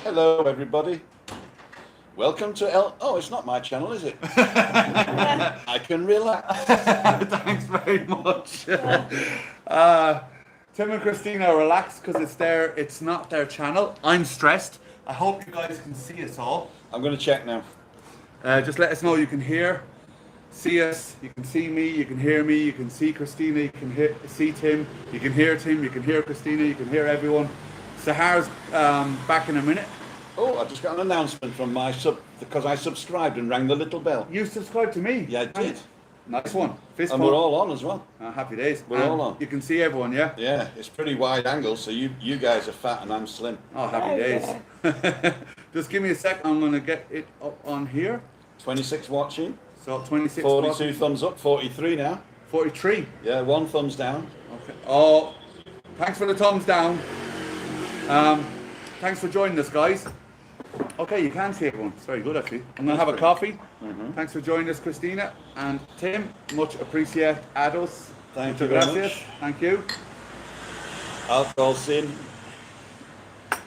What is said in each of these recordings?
Hello, everybody. Welcome to Oh, it's not my channel, is it? I can relax. Thanks very much. Tim and Christina are relaxed because it's not their channel. I'm stressed. I hope you guys can see us all. I'm going to check now. Just let us know you can see us, you can see me, you can hear me, you can see Christina, you can see Tim, you can hear Christina, you can hear everyone. Sahar's back in a minute. Oh, I just got an announcement from my because I subscribed and rang the little bell. You subscribed to me? Yeah, I did. Nice one. Fist and pump. we're all on as well. Happy days. We're all on. You can see everyone, yeah? Yeah, it's pretty wide angle, so you guys are fat and I'm slim. Oh, happy days. Just give me a sec, I'm going to get it up on here. 26 watching. So 26 42 watching. thumbs up, 43 now. 43? Yeah, 1 thumbs down. Okay. Oh, thanks for the thumbs down. Thanks for joining us, guys. Okay, you can see everyone. It's very good, actually. I'm going to have a coffee. Thanks for joining us, Christina and Tim. Much appreciated. Ados. Thank you very much. Thank you. Alcohol sin.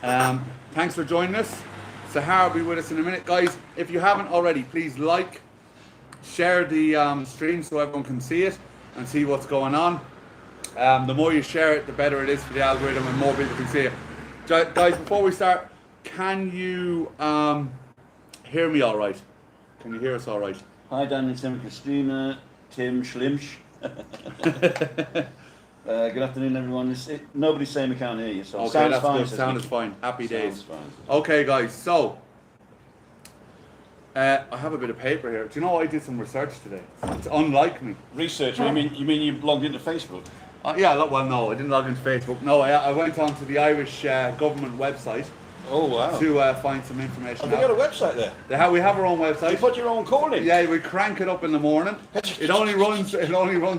Thanks for joining us. Sahar will be with us in a minute. Guys, if you haven't already, please share the stream so everyone can see it and see what's going on. The more you share it, the better it is for the algorithm and more people can see it. Guys, before we start, can you hear me all right? Can you hear us all right? Hi, Daniel, Tim, Christina, Tim, Schlimsch. Good afternoon, everyone. Nobody's saying we can't hear you, so okay, sounds that's fine. good. Sound is fine. Happy days. Sounds fine. Okay, guys. So I have a bit of paper here. Do you know I did some research today? It's unlike me. Research? You mean you logged into Facebook? Yeah. Well, no, I didn't log into Facebook. No, I went on to the Irish government website. Oh wow! To find some information. Have they got a website there? We have our own website. You put your own call in? Yeah, we crank it up in the morning. It only runs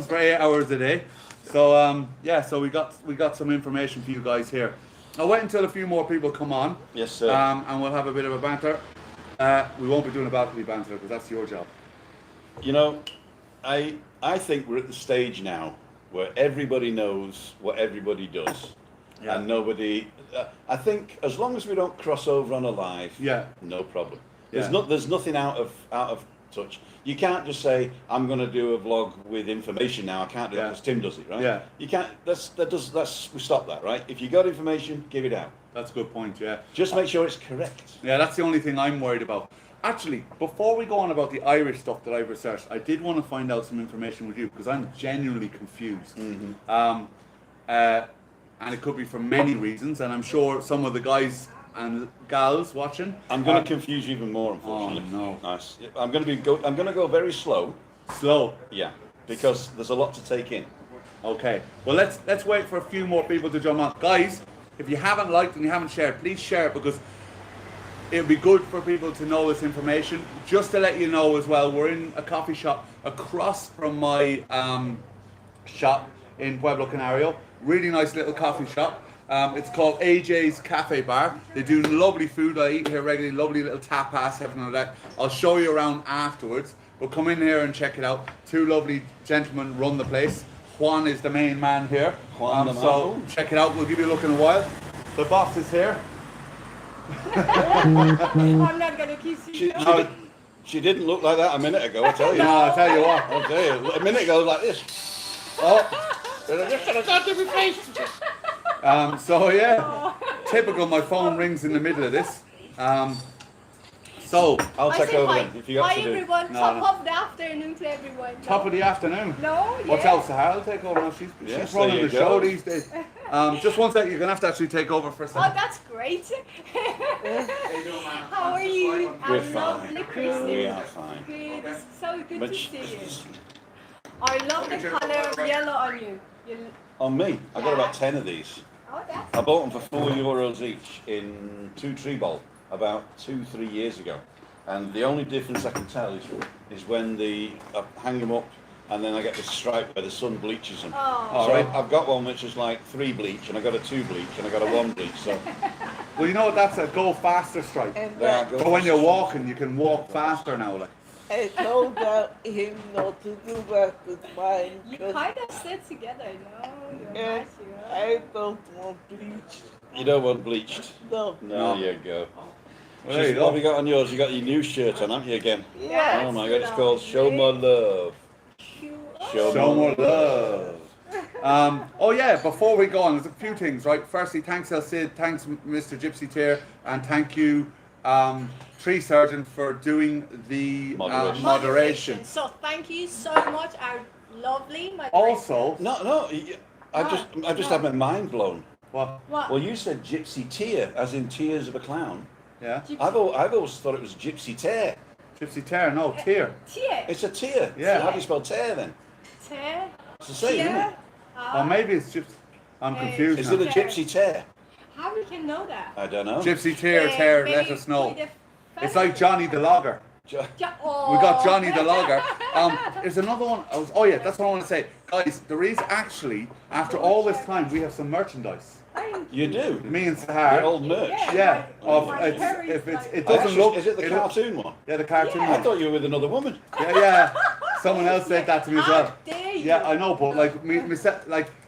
for 8 hours a day. So so we got some information for you guys here. I'll wait until a few more people come on. Yes, sir. And we'll have a bit of a banter. We won't be doing a balcony banter because that's your job. You know, I think we're at the stage now where everybody knows what everybody does. Yeah. And nobody, I think as long as we don't cross over on a live, no problem. There's nothing out of touch. You can't just say, I'm going to do a vlog with information now. I can't do that because Tim does it, right? Yeah. You can't, we stop that, right? If you got information, give it out. That's a good point, yeah. Just make sure it's correct. Yeah, that's the only thing I'm worried about. Actually, before we go on about the Irish stuff that I've researched, I did want to find out some information with you because I'm genuinely confused. And it could be for many reasons, and I'm sure some of the guys and gals watching. I'm going to confuse you even more, unfortunately. Oh no! Nice. I'm going to go very slow. Slow. Yeah, because there's a lot to take in. Okay. Well, let's wait for a few more people to jump on, guys. If you haven't liked and you haven't shared, please share it because it'll be good for people to know this information. Just to let you know as well, we're in a coffee shop across from my shop in Pueblo Canario. Really nice little coffee shop. It's called AJ's Cafe Bar. They do lovely food. I eat here regularly. Lovely little tapas, everything like that. I'll show you around afterwards. But come in here and check it out. 2 lovely gentlemen run the place. Juan is the main man here. So check it out. We'll give you a look in a while. The boss is here. I'm not gonna kiss you. She didn't look like that a minute ago. I tell you. No, I'll tell you what. I'll tell you. A minute ago, like this. Oh. So yeah, typical. My phone rings in the middle of this. So I'll take over then. If you got hi to do. everyone. Top of the afternoon to everyone. Top of the afternoon. No. Watch out, Sahar. I'll take over now. She's running the show these days. Just one second. You're gonna have to actually take over for a second. Oh, that's great. How are you? We're fine. Lovely, Christine. We are fine. Good. It's so good to see you. I love the color of yellow on you. On me, I got about 10 of these. Oh, that's. I bought them for €4 each in 2 tree ball about 2-3 years ago, and the only difference I can tell is when I hang them up, and then I get the stripe where the sun bleaches them. Oh. So I've got one which is like 3 bleach, and I got a 2 bleach, and I got a 1 bleach. So. Well, you know what? That's a go faster stripe. So when you're walking, you can walk faster now, like. I told him not to do that with mine. You kind of sit together, no? I don't want bleach. You don't want bleached. No. No, No. you go. Well, there you What have go. you got on yours? You got your new shirt on, haven't you again? Yeah. Oh my God, it's called Show More Love. Show Show more love. love. Oh yeah, before we go on, there's a few things, right? Firstly, thanks El Cid, thanks Mr. Gypsy Tear, and thank you, Tree Surgeon, for doing the moderation. So thank you so much, our lovely moderator. Also, No, I just had my mind blown. what? What? Well, you said Gypsy Tear, as in Tears of a Clown. Yeah, I've always thought it was Gypsy Tear. Gypsy Tear, no, Tear. Tear. It's a tear. Yeah. So how do you spell tear then? Tear. It's the same, isn't it? Or maybe it's Gypsy. I'm confused Is now. it a Gypsy Tear? How we can know that? I don't know. Gypsy Tear, Tear, let us know. It's like Johnny the Logger. We got Johnny the Logger. There's another one. Oh yeah, that's what I want to say, guys. There is actually, after all this time, we have some merchandise. You do? Me and The Sahar. old merch. Yeah. Of My hair is it like- doesn't Actually, look. Is it the cartoon one? Yeah, the cartoon I one. thought you were with another woman. Yeah. Someone else said that to me as well. How dare you? Yeah, I know, but like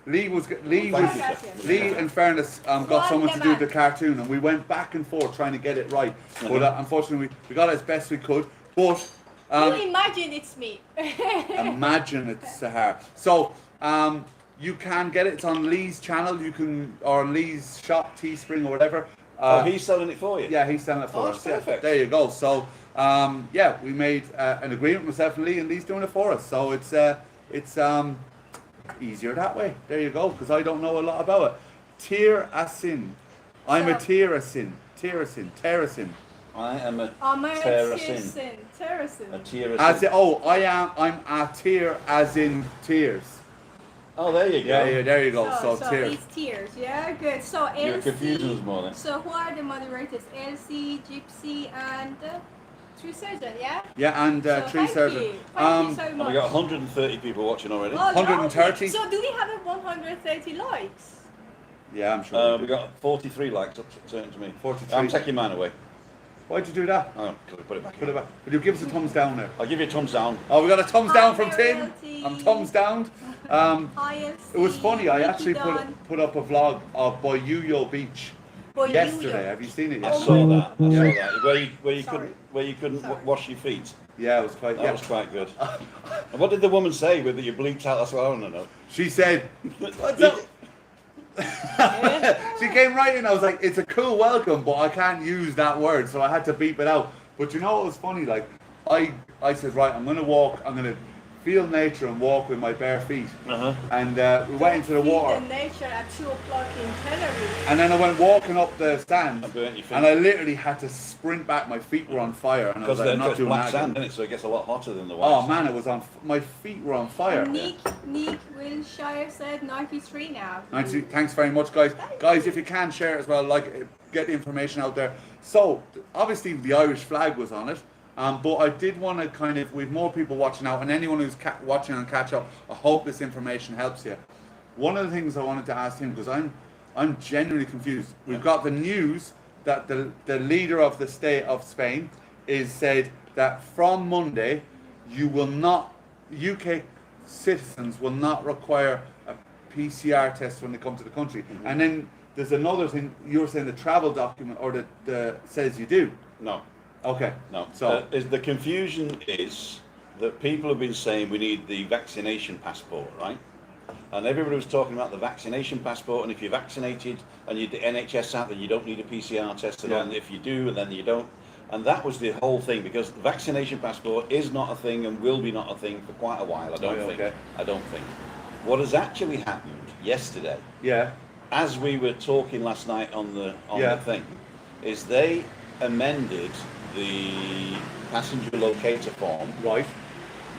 Lee, in fairness, got someone to do the cartoon, and we went back and forth trying to get it right. But unfortunately, we got it as best we could. But You imagine it's me. imagine it's Sahar. So you can get it. It's on Lee's channel. You can, or on Lee's shop, Teespring or whatever. He's selling it for you. Yeah, he's selling it for Oh, us. that's Yeah, perfect. there you go. So yeah, we made an agreement, myself and Lee, and Lee's doing it for us. So it's easier that way. There you go, because I don't know a lot about it. Tear a sin. I'm a tear a sin. Tear a sin. Tear a sin. I am a Terracin. A tear. I'm a tear as in tears. Oh, there you go. Yeah, there you go. So tears. it's tears, yeah, good. So You're Elsie. confusing us more then. So who are the moderators? Elsie, Gypsy, and Tree Surgeon, yeah? Yeah, and So Tree Surgeon. Thank you so And much. we got 130 people watching already. Oh, 130? So do we have a 130 likes? Yeah, I'm sure. We got 43 likes up to me. 43. I'm taking mine away. Why'd you do that? Oh, can we put it back? Put it back. Would you give us a thumbs down there? I'll give you a thumbs down. Oh, we got a thumbs down from Hi, Tim. Royalty. I'm thumbs down. Hi, Elsie. It was funny. I Nikki actually Dunn. put up a vlog of Boyuyo Beach Boyuyo. yesterday. Have you seen it I yet? saw that. I saw Yeah. that. Where you Sorry. couldn't Sorry. wash your feet. Yeah, it was quite. That Yeah. was quite good. And what did the woman say? Whether you bleeped out? That's what I want to know. She said, "What's up?" She came right in. I was like, "It's a cool welcome, but I can't use that word, so I had to beep it out." But you know what was funny? Like, I said, right, I'm gonna walk. I'm gonna feel nature and walk with my bare feet. And we went into the water. The nature at 2 o'clock in Tenerife. And then I went walking up the sand, I burnt your feet. and I literally had to sprint back. My feet were on fire, and I was Because like, then I'm not it's doing black that sand, again. isn't it? So it gets a lot hotter than the white. Oh man, it was on. My feet were on fire. Nick Wilshire said 93 now. Thanks very much, guys. Guys, if you can share it as well, like get the information out there. So obviously the Irish flag was on it. But I did want to kind of, with more people watching out, and anyone who's watching on catch up, I hope this information helps you. One of the things I wanted to ask him, because I'm genuinely confused. We've got the news that the leader of the state of Spain is said that from Monday, UK citizens will not require a PCR test when they come to the country. Mm-hmm. And then there's another thing, you were saying the travel document, or the says you do. No. Okay. No. So The confusion is that people have been saying we need the vaccination passport, right? And everybody was talking about the vaccination passport, and if you're vaccinated and you're the NHS out, then you don't need a PCR test, and Yeah. then if you do, and then you don't. And that was the whole thing, because the vaccination passport is not a thing and will be not a thing for quite a while, I don't think. Okay. I don't think. What has actually happened yesterday, yeah. as we were talking last night on the Yeah. thing, is they amended the passenger locator form. Right.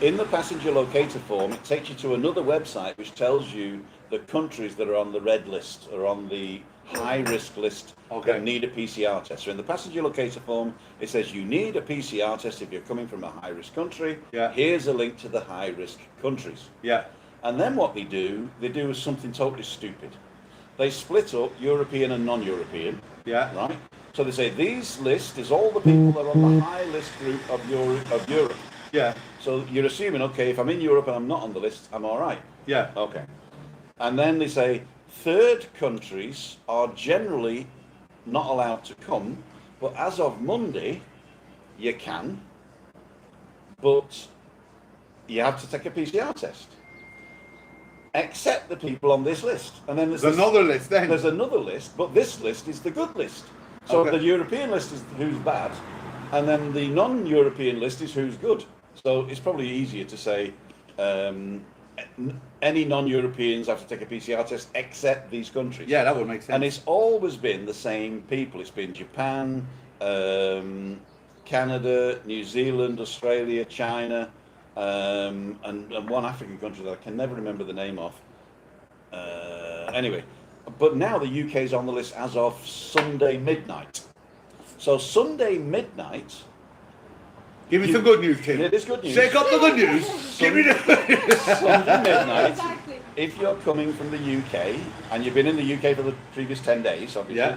In the passenger locator form, it takes you to another website which tells you the countries that are on the red list or on the high risk list Okay. that need a PCR test. So in the passenger locator form, it says you need a PCR test if you're coming from a high risk country. Yeah. Here's a link to the high risk countries. Yeah. And then what they do is something totally stupid. They split up European and non-European. Yeah. Right? So they say these list is all the people that are on the high list group of Europe. Yeah. So you're assuming, okay, if I'm in Europe and I'm not on the list, I'm all right. Yeah. Okay. And then they say third countries are generally not allowed to come, but as of Monday, you can, but you have to take a PCR test. Except the people on this list. And then there's another list then. There's another list, but this list is the good list. So Okay. the European list is who's bad, and then the non-European list is who's good. So it's probably easier to say any non-Europeans have to take a PCR test except these countries. Yeah, that would make sense. And it's always been the same people. It's been Japan, Canada, New Zealand, Australia, China, and one African country that I can never remember the name of. Anyway, but now the UK is on the list as of Sunday midnight. So Sunday midnight. Give me some good news, Tim. It is good news. Shake up the good news. Give me the Sunday midnight. Exactly. If you're coming from the UK and you've been in the UK for the previous 10 days, obviously, Yeah.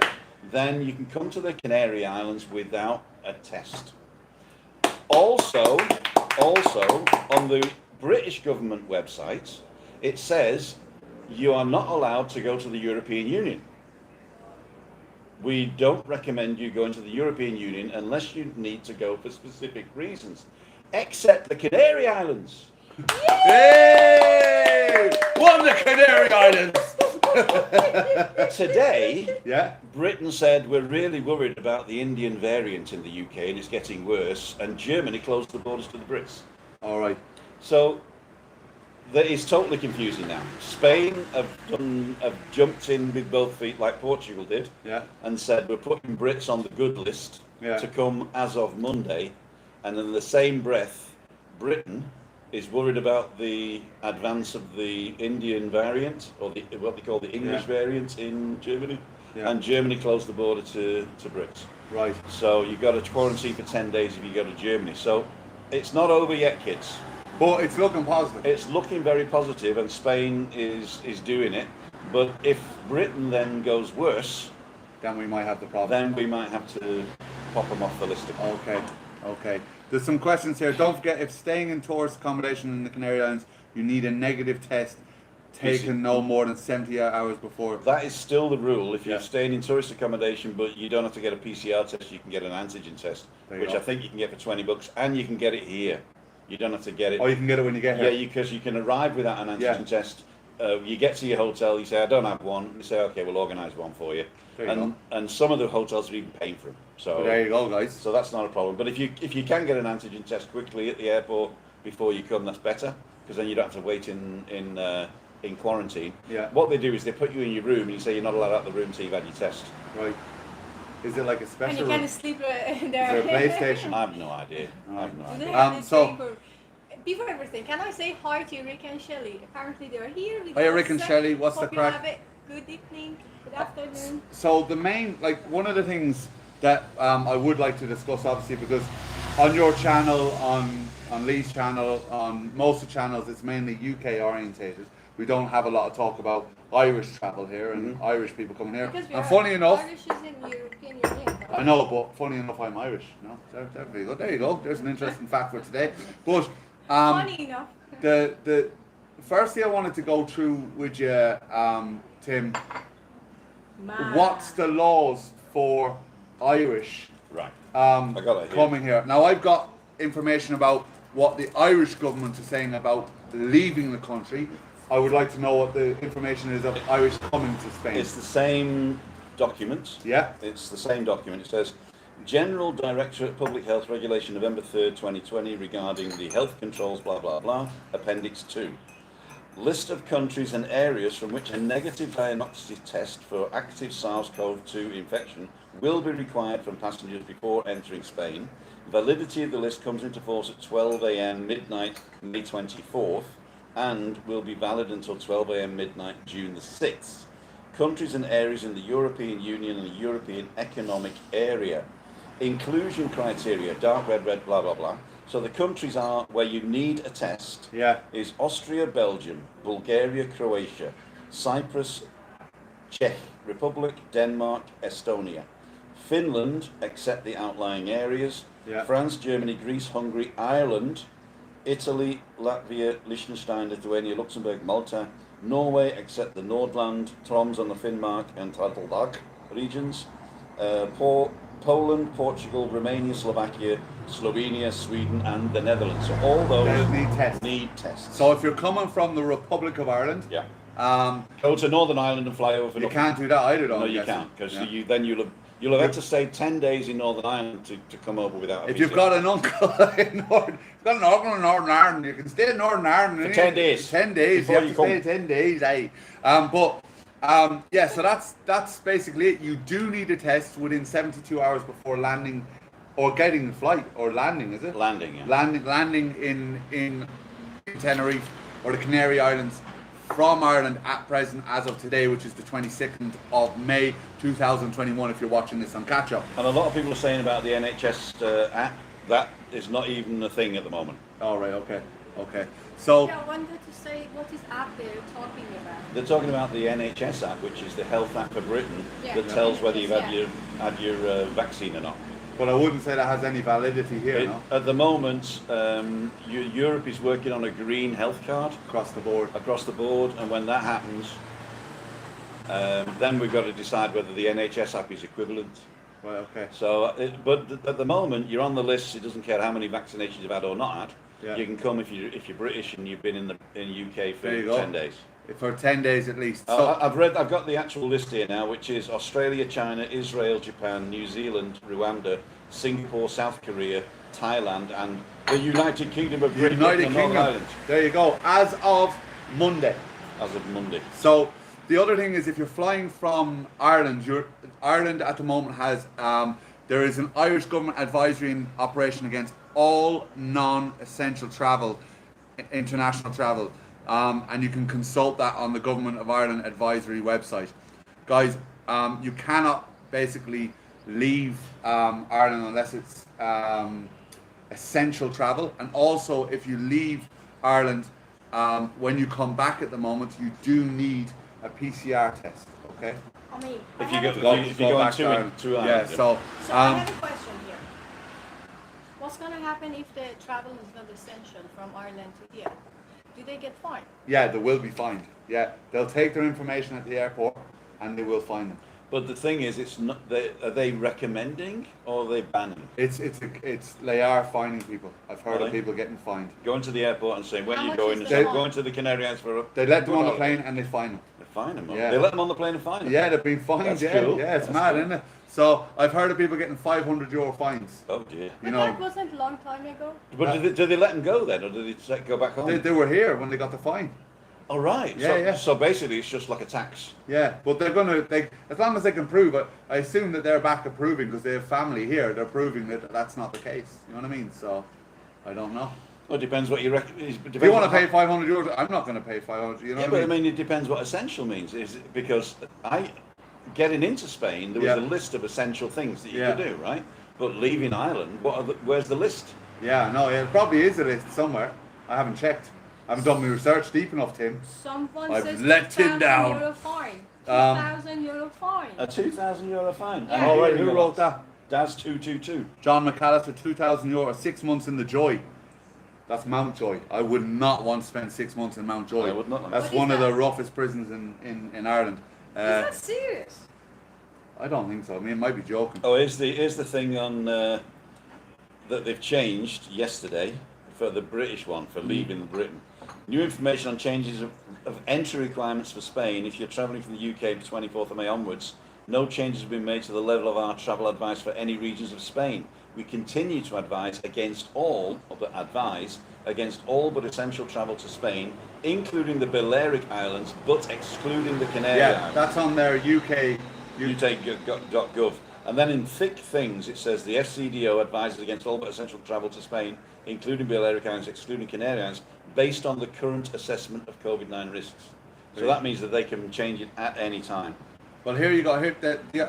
then you can come to the Canary Islands without a test. Also, on the British government website, it says you are not allowed to go to the European Union. We don't recommend you going to the European Union unless you need to go for specific reasons, except the Canary Islands. Hey! Won the Canary Islands! Today, Yeah. Britain said we're really worried about the Indian variant in the UK and it's getting worse, and Germany closed the borders to the Brits. All right. So that is totally confusing now. Spain have jumped in with both feet like Portugal did, Yeah. and said we're putting Brits on the good list Yeah. to come as of Monday, and in the same breath, Britain is worried about the advance of the Indian variant, or what they call the English Yeah. variant in Germany, Yeah. and Germany closed the border to Brits. Right. So you've got to quarantine for 10 days if you go to Germany. So it's not over yet, kids. But it's looking positive. It's looking very positive, and Spain is doing it. But if Britain then goes worse, Then we might have the problem. then we might have to pop them off the list again. Okay. Okay. There's some questions here. Don't forget, if staying in tourist accommodation in the Canary Islands, you need a negative test taken no more than 70 hours before. That is still the rule. If you're Yeah. staying in tourist accommodation, but you don't have to get a PCR test, you can get an antigen test, There you which go. I think you can get for $20, and you can get it here. You don't have to get it. Oh, you can get it when you get here. Yeah, because you can arrive without an antigen Yeah. test. You get to your hotel, you say, I don't have one. You say, okay, we'll organise one for you. There you go. And some of the hotels are even paying for them. So there you go, guys. So that's not a problem. But if you can get an antigen test quickly at the airport before you come, that's better, because then you don't have to wait in quarantine. Yeah. What they do is they put you in your room and you say you're not allowed out of the room till you've had your test. Right. Is it like a And special you room? can sleep in Is there. there a PlayStation? I have no idea. I have no Do they idea. have this So- paper? Before everything, can I say hi to Rick and Shelley? Apparently they're here with Hiya, us. Rick and Shelley, what's the Hope you crack? have it. Good evening, good afternoon. So the main, like one of the things that I would like to discuss, obviously, because on your channel, on Lee's channel, on most of the channels, it's mainly UK orientated. We don't have a lot of talk about Irish travel here and Irish people coming here. Because we And are funny enough, Irish is in the European Union. I know, but funny enough, I'm Irish. No, there you go. There you go. There's an interesting fact for today. But Funny enough. the first thing I wanted to go through with you, Tim, Man. what's the laws for Irish Right. I got it here. coming here? Now I've got information about what the Irish government is saying about leaving the country. I would like to know what the information is of Irish coming to Spain. It's the same document. Yeah. It's the same document. It says, General Directorate Public Health Regulation, November 3rd, 2020, regarding the health controls, blah, blah, blah, Appendix 2. List of countries and areas from which a negative diagnostic test for active SARS-CoV-2 infection will be required from passengers before entering Spain. Validity of the list comes into force at 12 a.m. midnight, May 24th, and will be valid until 12 a.m. midnight, June the 6th. Countries and areas in the European Union and the European Economic Area. Inclusion criteria, dark red, blah, blah, blah. So the countries are where you need a test. Yeah. Is Austria, Belgium, Bulgaria, Croatia, Cyprus, Czech Republic, Denmark, Estonia. Finland, except the outlying areas. Yeah. France, Germany, Greece, Hungary, Ireland, Italy, Latvia, Liechtenstein, Lithuania, Luxembourg, Malta, Norway except the Nordland, Troms and the Finnmark and Trøndelag regions. Poland, Portugal, Romania, Slovakia, Slovenia, Sweden and the Netherlands. So all those need tests. So if you're coming from the Republic of Ireland, go to Northern Ireland and fly over. You can't do that either, though. No, you can't, because you'll have had to stay 10 days in Northern Ireland to come over without a If visa. you've got an uncle in Northern Ireland, you can stay in Northern Ireland for 10 days. 10 days. Before you you have to stay 10 days, eh? So that's basically it. You do need a test within 72 hours before landing, or getting the flight, or landing, is it? Landing, yeah. Landing in Tenerife or the Canary Islands from Ireland at present, as of today, which is the 22nd of May 2021, if you're watching this on catch up. And a lot of people are saying about the NHS app, that is not even a thing at the moment. All right, okay. So Yeah, I wanted to say, what is app they're talking about? They're talking about the NHS app, which is the health app for Britain, Yeah. that tells whether you've had Yeah. your vaccine or not. but I wouldn't say that has any validity here, no? At the moment, Europe is working on a green health card Across the board. and when that happens, then we've got to decide whether the NHS app is equivalent. Right, okay. So, but at the moment, you're on the list. It doesn't care how many vaccinations you've had or not had. Yeah. You can come if you're British and you've been in UK for There you go. 10 days. For 10 days at least. I've got the actual list here now, which is Australia, China, Israel, Japan, New Zealand, Rwanda, Singapore, South Korea, Thailand, and the United Kingdom of Great Britain and Northern Ireland. There you go. As of Monday. As of Monday. So the other thing is, if you're flying from Ireland, Ireland at the moment has there is an Irish government advisory in operation against all non-essential travel, international travel, and you can consult that on the Government of Ireland advisory website. Guys, you cannot basically leave Ireland unless it's essential travel, and also if you leave Ireland, when you come back at the moment, you do need a PCR test. Okay. I mean, If I you have a go question. on to Yeah. Ireland. So So I have a question here. What's going to happen if the travel is not essential from Ireland to here? Do they get fined? yeah, they will be fined. Yeah, they'll take their information at the airport and they will fine them. But the thing is, it's not. Are they recommending or are they banning? It's they are fining people. I've heard Are of they? people getting fined. Going to the airport and saying, when How are you much going? is And the going to the Canary Islands for a... They let them on the Good plane holiday. and they fine them. They fine them. Yeah. They let them on the plane and fine them. Yeah, they've been fined. That's Yeah, cool. yeah, it's That's mad, cool. isn't it? So I've heard of people getting €500 fines. Oh dear. You But know, that wasn't a long time ago. But do they let them go then, or do they just go back home? they were here when they got the fine. Oh right. Yeah, so, yeah. so basically, it's just like a tax. Yeah, but they're gonna. As long as they can prove it, I assume that they're back approving because they have family here. They're proving that that's not the case. You know what I mean? So I don't know. Well, it depends what you reckon. If you want to pay €500, I'm not going to pay 500. You know Yeah, what but I mean, it depends what essential means. Is it because getting into Spain, there was a list of essential things that you could do, right? But leaving Ireland, where's the list? Yeah, no, it probably is a list somewhere. I haven't checked. I haven't done my research deep enough, Tim. Someone I've says let him down. €2,000 fine. €2,000 fine. A €2,000 fine. Yeah. All right, who wrote that? That's 222. John McAllister, €2,000, 6 months in the Joy. That's Mountjoy. I would not want to spend 6 months in Mountjoy. I would not. That's What is one of that? the roughest prisons in Ireland. Is that serious? I don't think so. I mean, it might be joking. Oh, here's the thing on that they've changed yesterday for the British one for leaving Britain. New information on changes of entry requirements for Spain. If you're travelling from the UK from 24th of May onwards, no changes have been made to the level of our travel advice for any regions of Spain. We continue to advise against all but essential travel to Spain, including the Balearic Islands, but excluding the Canary Yeah, Islands. that's on their UK. UK.gov. And then in thick things, it says the FCDO advises against all but essential travel to Spain, including Balearic Islands, excluding Canary Islands, based on the current assessment of COVID-19 risks. So that means that they can change it at any time. Well, here you go. Here,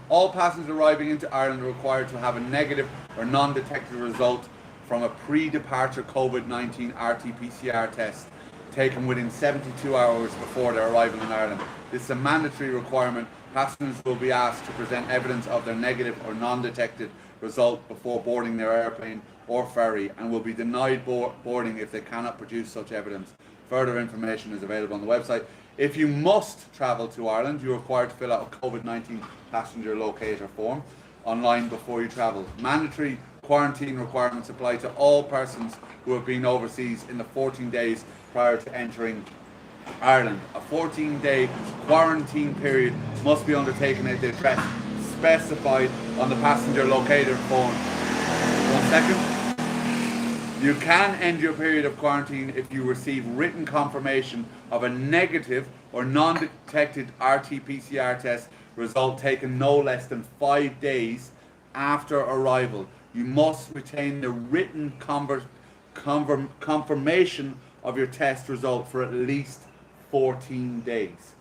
all passengers arriving into Ireland are required to have a negative or non-detected result from a pre-departure COVID-19 RT-PCR test taken within 72 hours before their arrival in Ireland. This is a mandatory requirement. Passengers will be asked to present evidence of their negative or non-detected result before boarding their airplane or ferry, and will be denied boarding if they cannot produce such evidence. Further information is available on the website. If you must travel to Ireland, you're required to fill out a COVID-19 passenger locator form online before you travel. Mandatory quarantine requirements apply to all persons who have been overseas in the 14 days prior to entering Ireland. A 14-day quarantine period must be undertaken at the address specified on the passenger locator form. 1 second. You can end your period of quarantine if you receive written confirmation of a negative or non-detected RT-PCR test result taken no less than 5 days after arrival. You must retain the written confirmation of your test result for at least 14 days.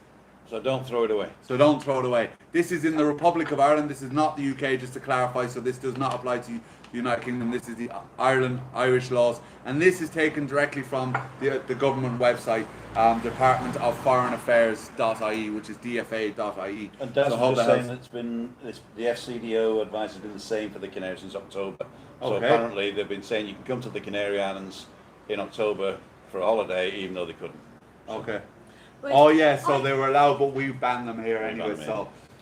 So don't throw it away. So don't throw it away. This is in the Republic of Ireland. This is not the UK, just to clarify. So this does not apply to the United Kingdom. This is the Irish laws. And this is taken directly from the government website, Department of Foreign Affairs.ie, which is dfa.ie. And Daz So was hope just that saying helps. the FCDO advice has been the same for the Canaries since October. So Okay. apparently they've been saying you can come to the Canary Islands in October for a holiday, even though they couldn't. Okay. But Oh yeah, so I- they were allowed, but we banned them here We anyway. banned them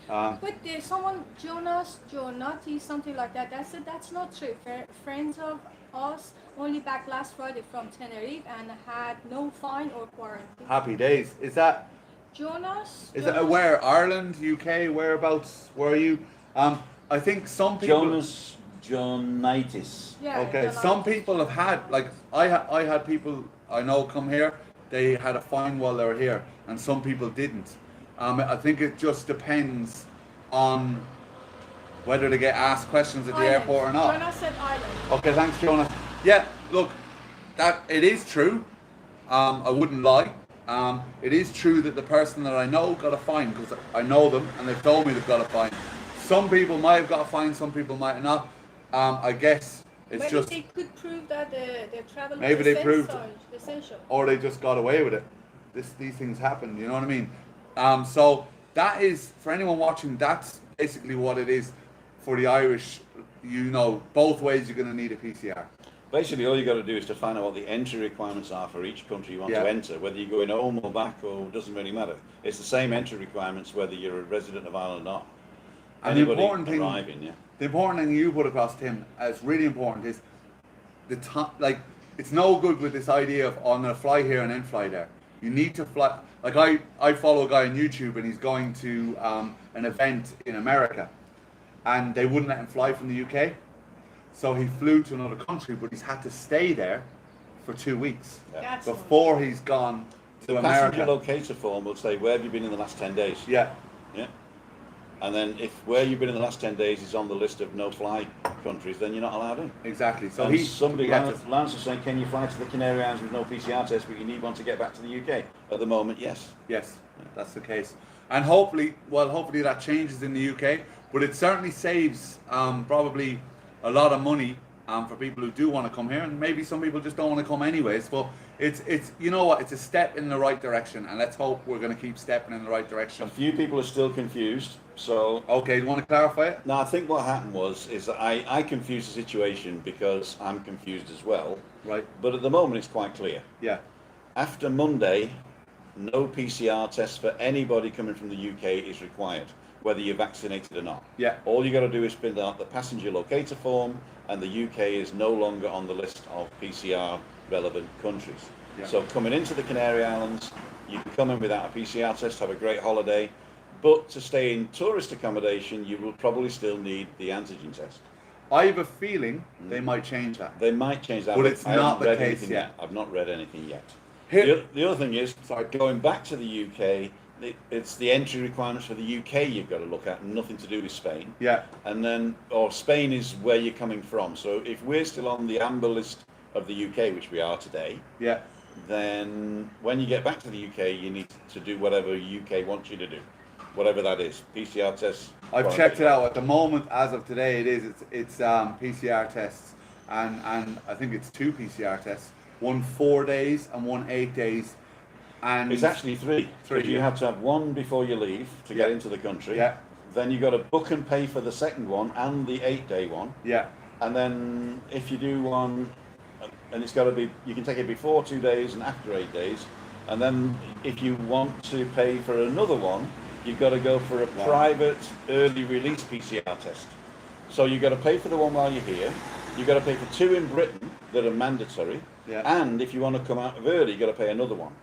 So, But there's someone, Jonati, something like that. That's not true. Friends of us only back last Friday from Tenerife and had no fine or quarantine. happy days. Is that Jonas? where? Ireland, UK, whereabouts? Where are you? I think some people. Jonas Jonitis. Yeah. Okay, Jonas. some people have had, like I had people I know come here. They had a fine while they were here, and some people didn't. I think it just depends on whether they get asked questions at the Island. airport or not. Jonas said island. Okay, thanks, Jonas. Yeah, look, that it is true. I wouldn't lie. It is true that the person that I know got a fine because I know them and they've told me they've got a fine. Some people might have got a fine, some people might not. I guess it's Maybe just, they could prove that their travel Maybe was they proved- essential. or they just got away with it. These things happen, you know what I mean? So that is, for anyone watching, that's basically what it is for the Irish. You know, both ways you're going to need a PCR. Basically, all you got to do is to find out what the entry requirements are for each country you want Yeah. to enter, whether you go in home or back, or it doesn't really matter. It's the same entry requirements whether you're a resident of Ireland or not. And the Anybody important thing, arriving, yeah. the important thing you put across, Tim, as really important is the time. Like, it's no good with this idea of, oh, I'm going to fly here and then fly there. You need to fly. Like, I follow a guy on YouTube and he's going to an event in America, and they wouldn't let him fly from the UK. So he flew to another country, but he's had to stay there for 2 weeks That's before he's gone to The passenger America. locator form will say, where have you been in the last 10 days? Yeah, Yeah. And then if where you've been in the last 10 days is on the list of no-fly countries, then you're not allowed in. exactly. So And he somebody, he had to- Lance was saying, can you fly to the Canary Islands with no PCR test, but you need one to get back to the UK? At the moment, yes. Yes, that's the case. And hopefully that changes in the UK, but it certainly saves probably a lot of money for people who do want to come here, and maybe some people just don't want to come anyways. But it's you know what, it's a step in the right direction, and let's hope we're going to keep stepping in the right A direction. few people are still confused, so Okay, you want to clarify it? no, I think what happened is that I confused the situation because I'm confused as well. Right. But at the moment, it's quite clear. Yeah. After Monday, no PCR test for anybody coming from the UK is required, whether you're vaccinated or not. Yeah. All you got to do is fill out the passenger locator form, and the UK is no longer on the list of PCR relevant countries. Yeah. So coming into the Canary Islands, you can come in without a PCR test, have a great holiday, but to stay in tourist accommodation, you will probably still need the antigen test. I have a feeling they might change that. They might change that, But it's I haven't not the read case anything yet. I've not read anything yet. Here- The other thing is, Sorry. going back to the UK, it's the entry requirements for the UK you've got to look at, nothing to do with Spain. Yeah. And then, or Spain is where you're coming from. So if we're still on the amber list of the UK, which we are today, Yeah. then when you get back to the UK, you need to do whatever UK wants you to do, whatever that is, PCR tests. I've checked it out. At the moment, as of today, it's PCR tests, and I think it's 2 PCR tests, one 4 days and one 8 days, and It's actually 3. Three, Because you yeah. have to have one before you leave to get Yeah. into the country. Yeah. Then you got to book and pay for the second one and the 8-day one. yeah, And then if you do one and it's got to be. You can take it before 2 days and after 8 days, and then if you want to pay for another one, you've got to go for a private early release PCR test. So you've got to pay for the one while you're here. You've got to pay for 2 in Britain that are mandatory, and if you want to come out of early, you've got to pay another one.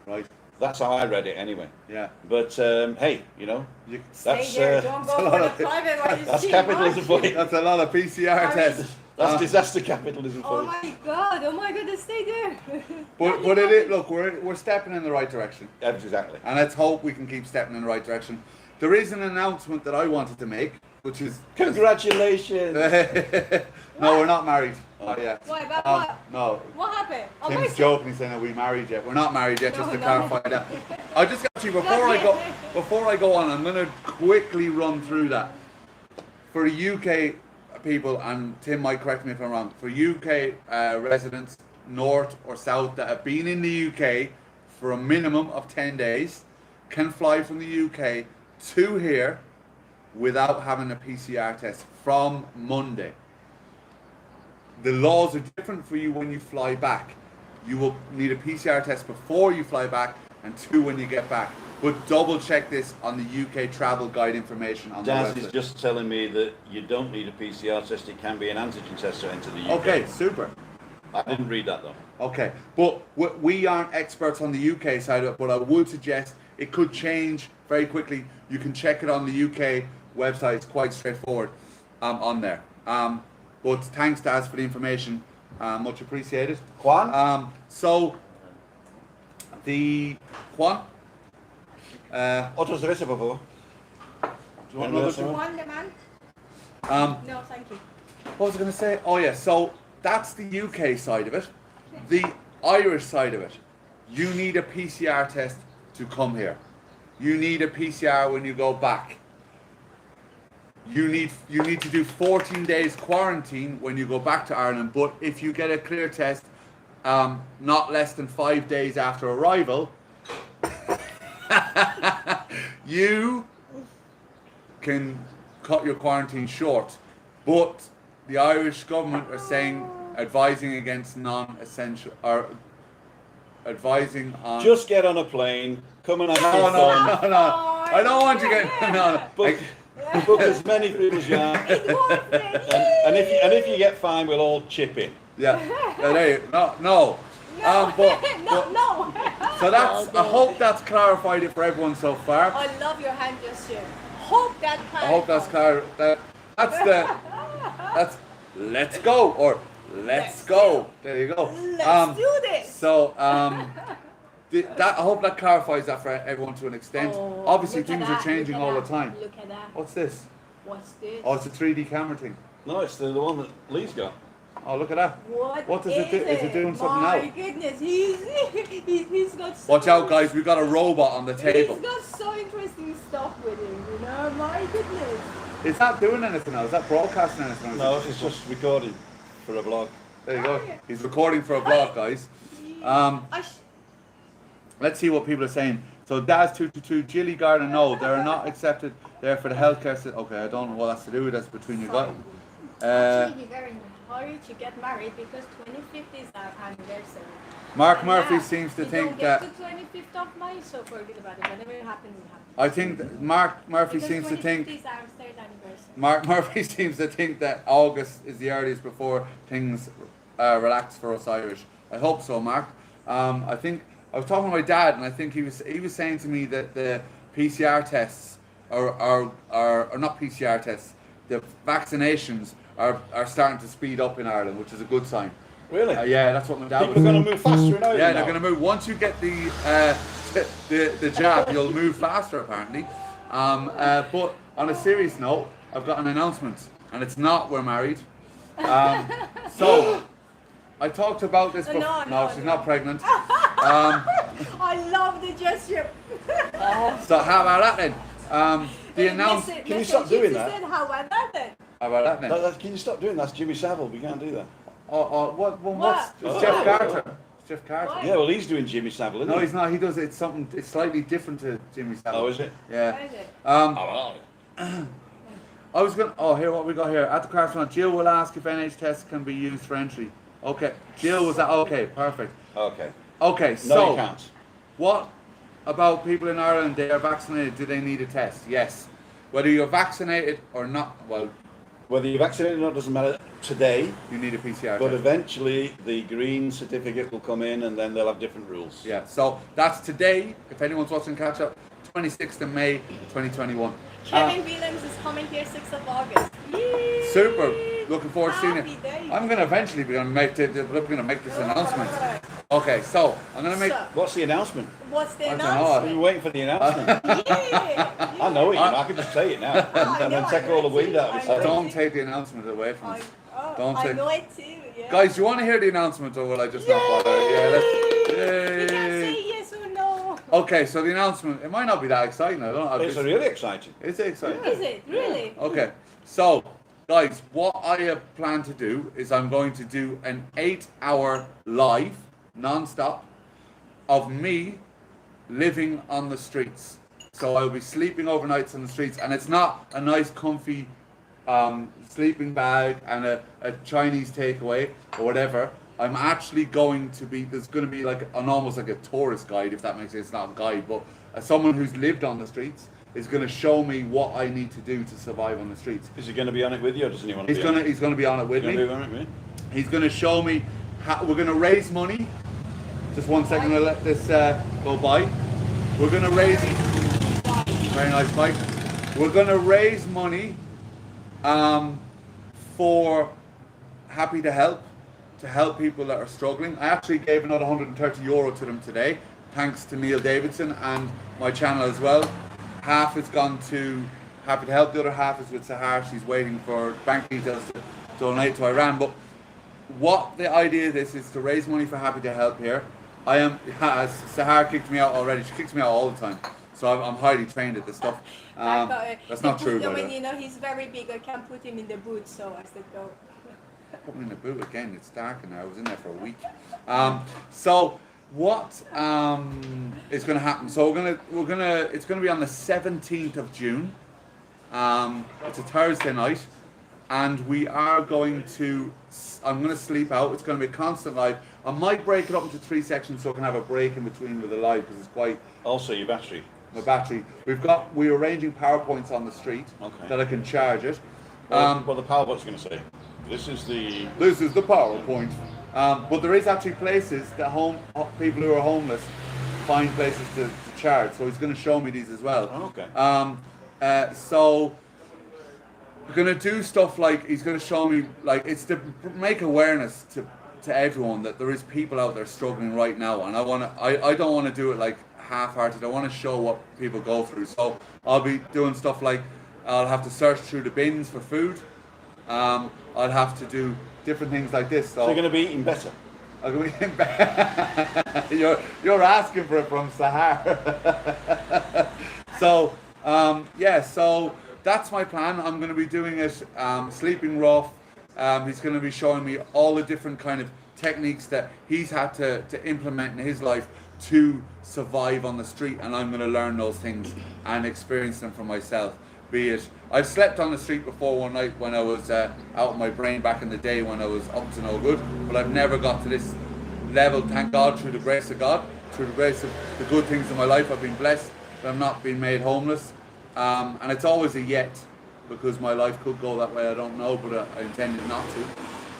Right. That's how I read it anyway. Yeah. But hey, you know, Stay there, don't go for the private one. It's that's cheap, capitalism for you. That's a lot of PCR tests. That's disaster capitalism for Oh you. my god, stay there. But it is, look, we're stepping in the right direction. Exactly. And let's hope we can keep stepping in the right direction. There is an announcement that I wanted to make, which is... Congratulations. No, we're not married. Oh, yeah. Why, but what? No. What happened? Oh, Tim's wait, joking, he's saying, are we married yet? We're not married yet, just to No. clarify that. I just got you, before I go on, I'm going to quickly run through that. For UK people, and Tim might correct me if I'm wrong, for UK residents, north or south, that have been in the UK for a minimum of 10 days, can fly from the UK to here without having a PCR test from Monday. The laws are different for you when you fly back. You will need a PCR test before you fly back and 2 when you get back. But double check this on the UK travel guide information on the Daz website. is just telling me that you don't need a PCR test, it can be an antigen test to enter the UK. Okay, super. I didn't read that though. Okay, but we aren't experts on the UK side of it, but I would suggest it could change very quickly. You can check it on the UK website, it's quite straightforward on there. But thanks, Daz, for the information. Much appreciated. Juan? So, the... Juan? Otro cerveza, por favor. Do you want another Someone? One demand? No, thank you. What was I going to say? Oh, yeah, so that's the UK side of it. The Irish side of it, you need a PCR test to come here. You need a PCR when you go back. You need to do 14 days quarantine when you go back to Ireland, but if you get a clear test not less than 5 days after arrival, you can cut your quarantine short. But the Irish government are saying, advising against non-essential, or advising on... Just get on a plane, come and have No, some fun. no. I don't want you getting... No. Book as many people as you are. And if you get fined, we'll all chip in. Yeah. There you no. No, So that's. I hope that's clarified it for everyone so far. I love your hand gesture. Hope that I hope that's clear. That's let's go or let's go. There you go. Let's do this. So I hope that clarifies that for everyone to an extent. Oh, Obviously look at things are that, changing look at all the that, time. Look at that. What's this? What's this? Oh, it's a 3D camera thing. No, it's the one that Lee's got. Oh, look at that. What does it do? Is it doing something My now? goodness, he's got so Watch out, guys. We've got a robot on the table. He's got so interesting stuff with him, you know. My goodness. Is that doing anything now? Is that broadcasting anything? No, it's just recording for a vlog. There you go. He's recording for a vlog, guys. Let's see what people are saying. So Daz222, Jilly Garden, no, they're not accepted there for the healthcare system. Okay, I don't know what that's to do with. That's between you guys. Actually, you're very in a hurry to get married because 25th is our anniversary. Mark And Murphy now, seems to we think don't get that. to 25th of May, so forget about it. Whatever happens, it happens. I think that Mark Murphy Because seems to 25th think. is our third anniversary. Mark Murphy seems to think that August is the earliest before things relax for us Irish. I hope so, Mark. I think I was talking to my dad, and I think he was saying to me that the PCR tests are not PCR tests. The vaccinations are starting to speed up in Ireland, which is a good sign. Really? Yeah, that's what my dad People was are going to move faster in Ireland Yeah, now. they're going to move. Once you get the jab, you'll move faster apparently. But on a serious note, I've got an announcement, and it's not we're married. So I talked about this before. No, she's not pregnant. I love the gesture. So how about that then? The announcement. Can you stop doing that? How about that then? How about that then? Can you stop doing that? That's Jimmy Savile. We can't do that. What's What? it's Jeff Carter? It's Jeff Carter. What? Yeah, well, he's doing Jimmy Savile, isn't No, he? he's not. He does it something. It's slightly different to Jimmy Savile. Oh, is it? Yeah. What is it? Oh, I was gonna. Oh, here what we got here at the craftsman. Jill will ask if NH tests can be used for entry. Okay. Jill was that? Okay, perfect. Okay. Okay, No, so you can't. what about people in Ireland? They are vaccinated. Do they need a test? Yes. Whether you're vaccinated or not, well, Whether you're vaccinated or not doesn't matter today, you need a PCR but test. eventually the green certificate will come in and then they'll have different rules. Yeah, so that's today. If anyone's watching catch up, 26th of May 2021. Kevin Williams is coming here 6th of August. Yay! Super. Looking forward to seeing it. Happy days. I'm gonna eventually be gonna make this announcement. Okay, so I'm gonna make. So, What's the announcement? what's the I don't know. I've announcement? been waiting for the announcement. Yeah, I know it, you know, I can just say it now and then take all the wind out of it. I know. Don't take the announcement away from us. Don't I take- know it too. Yeah. Guys, do you want to hear the announcement or will I just not bother? Yeah, let's. You Yay. can say yes or no. Okay, so the announcement. It might not be that exciting. I don't know. It's really exciting. Is it exciting? Is it really? Okay, so guys, what I have planned to do is I'm going to do an 8-hour live, non-stop, of me living on the streets. So I'll be sleeping overnights on the streets, and it's not a nice, comfy sleeping bag and a Chinese takeaway or whatever. I'm actually going to be. There's going to be like almost like a tourist guide, if that makes sense. It's not a guide, but someone who's lived on the streets is going to show me what I need to do to survive on the streets. Is he going to be on it with you or doesn't he want to He's be on gonna it? he's gonna be on it with He's going to me. be on it with me? He's gonna show me how we're gonna raise money. Just 1 second, I'll let this go by. We're gonna raise. Very nice bike. We're gonna raise money for Happy to help people that are struggling. I actually gave another €130 to them today, thanks to Neil Davidson and my channel as well. Half has gone to Happy to Help, the other half is with Sahar. She's waiting for bank details to donate to Iran. But what the idea of this is to raise money for Happy to Help here. Sahar kicked me out already. She kicks me out all the time. So I'm highly trained at this stuff. That's not true, by the way. You know, he's very big. I can't put him in the boot, so I said go. Put me in the boot again. It's dark now. I was in there for a week. So what is going to happen? So it's going to be on the 17th of June. It's a Thursday night, and we are going to. I'm going to sleep out. It's going to be a constant live. I might break it up into 3 sections so I can have a break in between with the live because it's quite. Also, your battery. My battery. We're arranging PowerPoints on the street that I can charge it. Well, the PowerPoint's going to say, this is the PowerPoint. But there is actually places that people who are homeless find places to charge. So he's going to show me these as well. Oh, okay. So we're going to do stuff like he's going to show me like it's to make awareness to everyone that there is people out there struggling right now, and I don't want to do it like half-hearted. I want to show what people go through. So I'll be doing stuff like I'll have to search through the bins for food. I'll have to do different things like this. So you're going to be eating better. I'm going to be eating better. You're asking for it from Sahar. So so that's my plan. I'm going to be doing it sleeping rough. He's going to be showing me all the different kind of techniques that he's had to implement in his life to survive on the street, and I'm going to learn those things and experience them for myself. Be it, I've slept on the street before one night when I was out of my brain back in the day when I was up to no good, but I've never got to this level, thank God, through the grace of God, through the grace of the good things in my life. I've been blessed that I'm not being made homeless, and it's always a yet, because my life could go that way, I don't know, but I intended not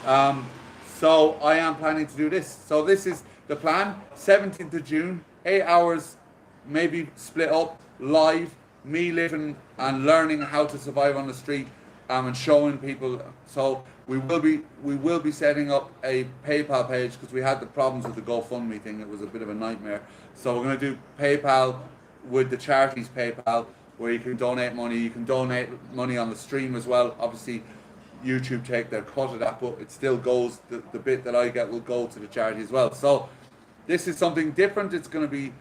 to. So I am planning to do this. So this is the plan, 17th of June, 8 hours, maybe split up, live, me living and learning how to survive on the street, and showing people. So we will be setting up a PayPal page because we had the problems with the GoFundMe thing. It was a bit of a nightmare. So we're going to do PayPal with the charities PayPal, where you can donate money. You can donate money on the stream as well. Obviously, YouTube take their cut of that, but it still goes, the bit that I get will go to the charity as well. So this is something different. It's going to be,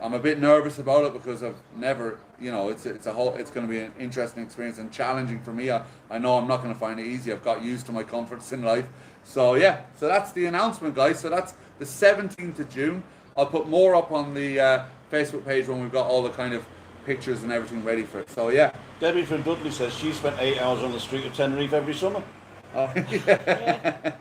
I'm a bit nervous about it because I've never, it's going to be an interesting experience and challenging for me. I know I'm not going to find it easy. I've got used to my comforts in life. So yeah, so that's the announcement, guys. So that's the 17th of June. I'll put more up on the Facebook page when we've got all the kind of pictures and everything ready for it. So yeah. Debbie from Dudley says she spent 8 hours on the street of Tenerife every summer. Yeah.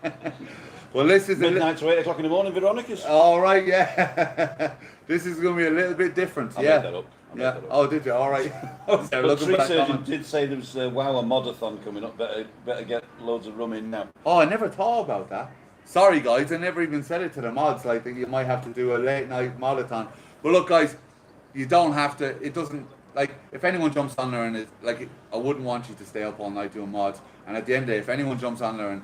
Well, this is Midnight to 8 o'clock in the morning, Veronica's. all right. Yeah, this is going to be a little bit different. I yeah, made that up. I made yeah. that up. Oh, did you? All right. But Looking Tree for that Surgeon comment. did say there was a modathon coming up. Better get loads of rum in now. Oh, I never thought about that. Sorry, guys, I never even said it to the mods. Like that, you might have to do a late night modathon. But look, guys, you don't have to. It doesn't like if anyone jumps on there and it's like I wouldn't want you to stay up all night doing mods. And at the end of the day, if anyone jumps on there and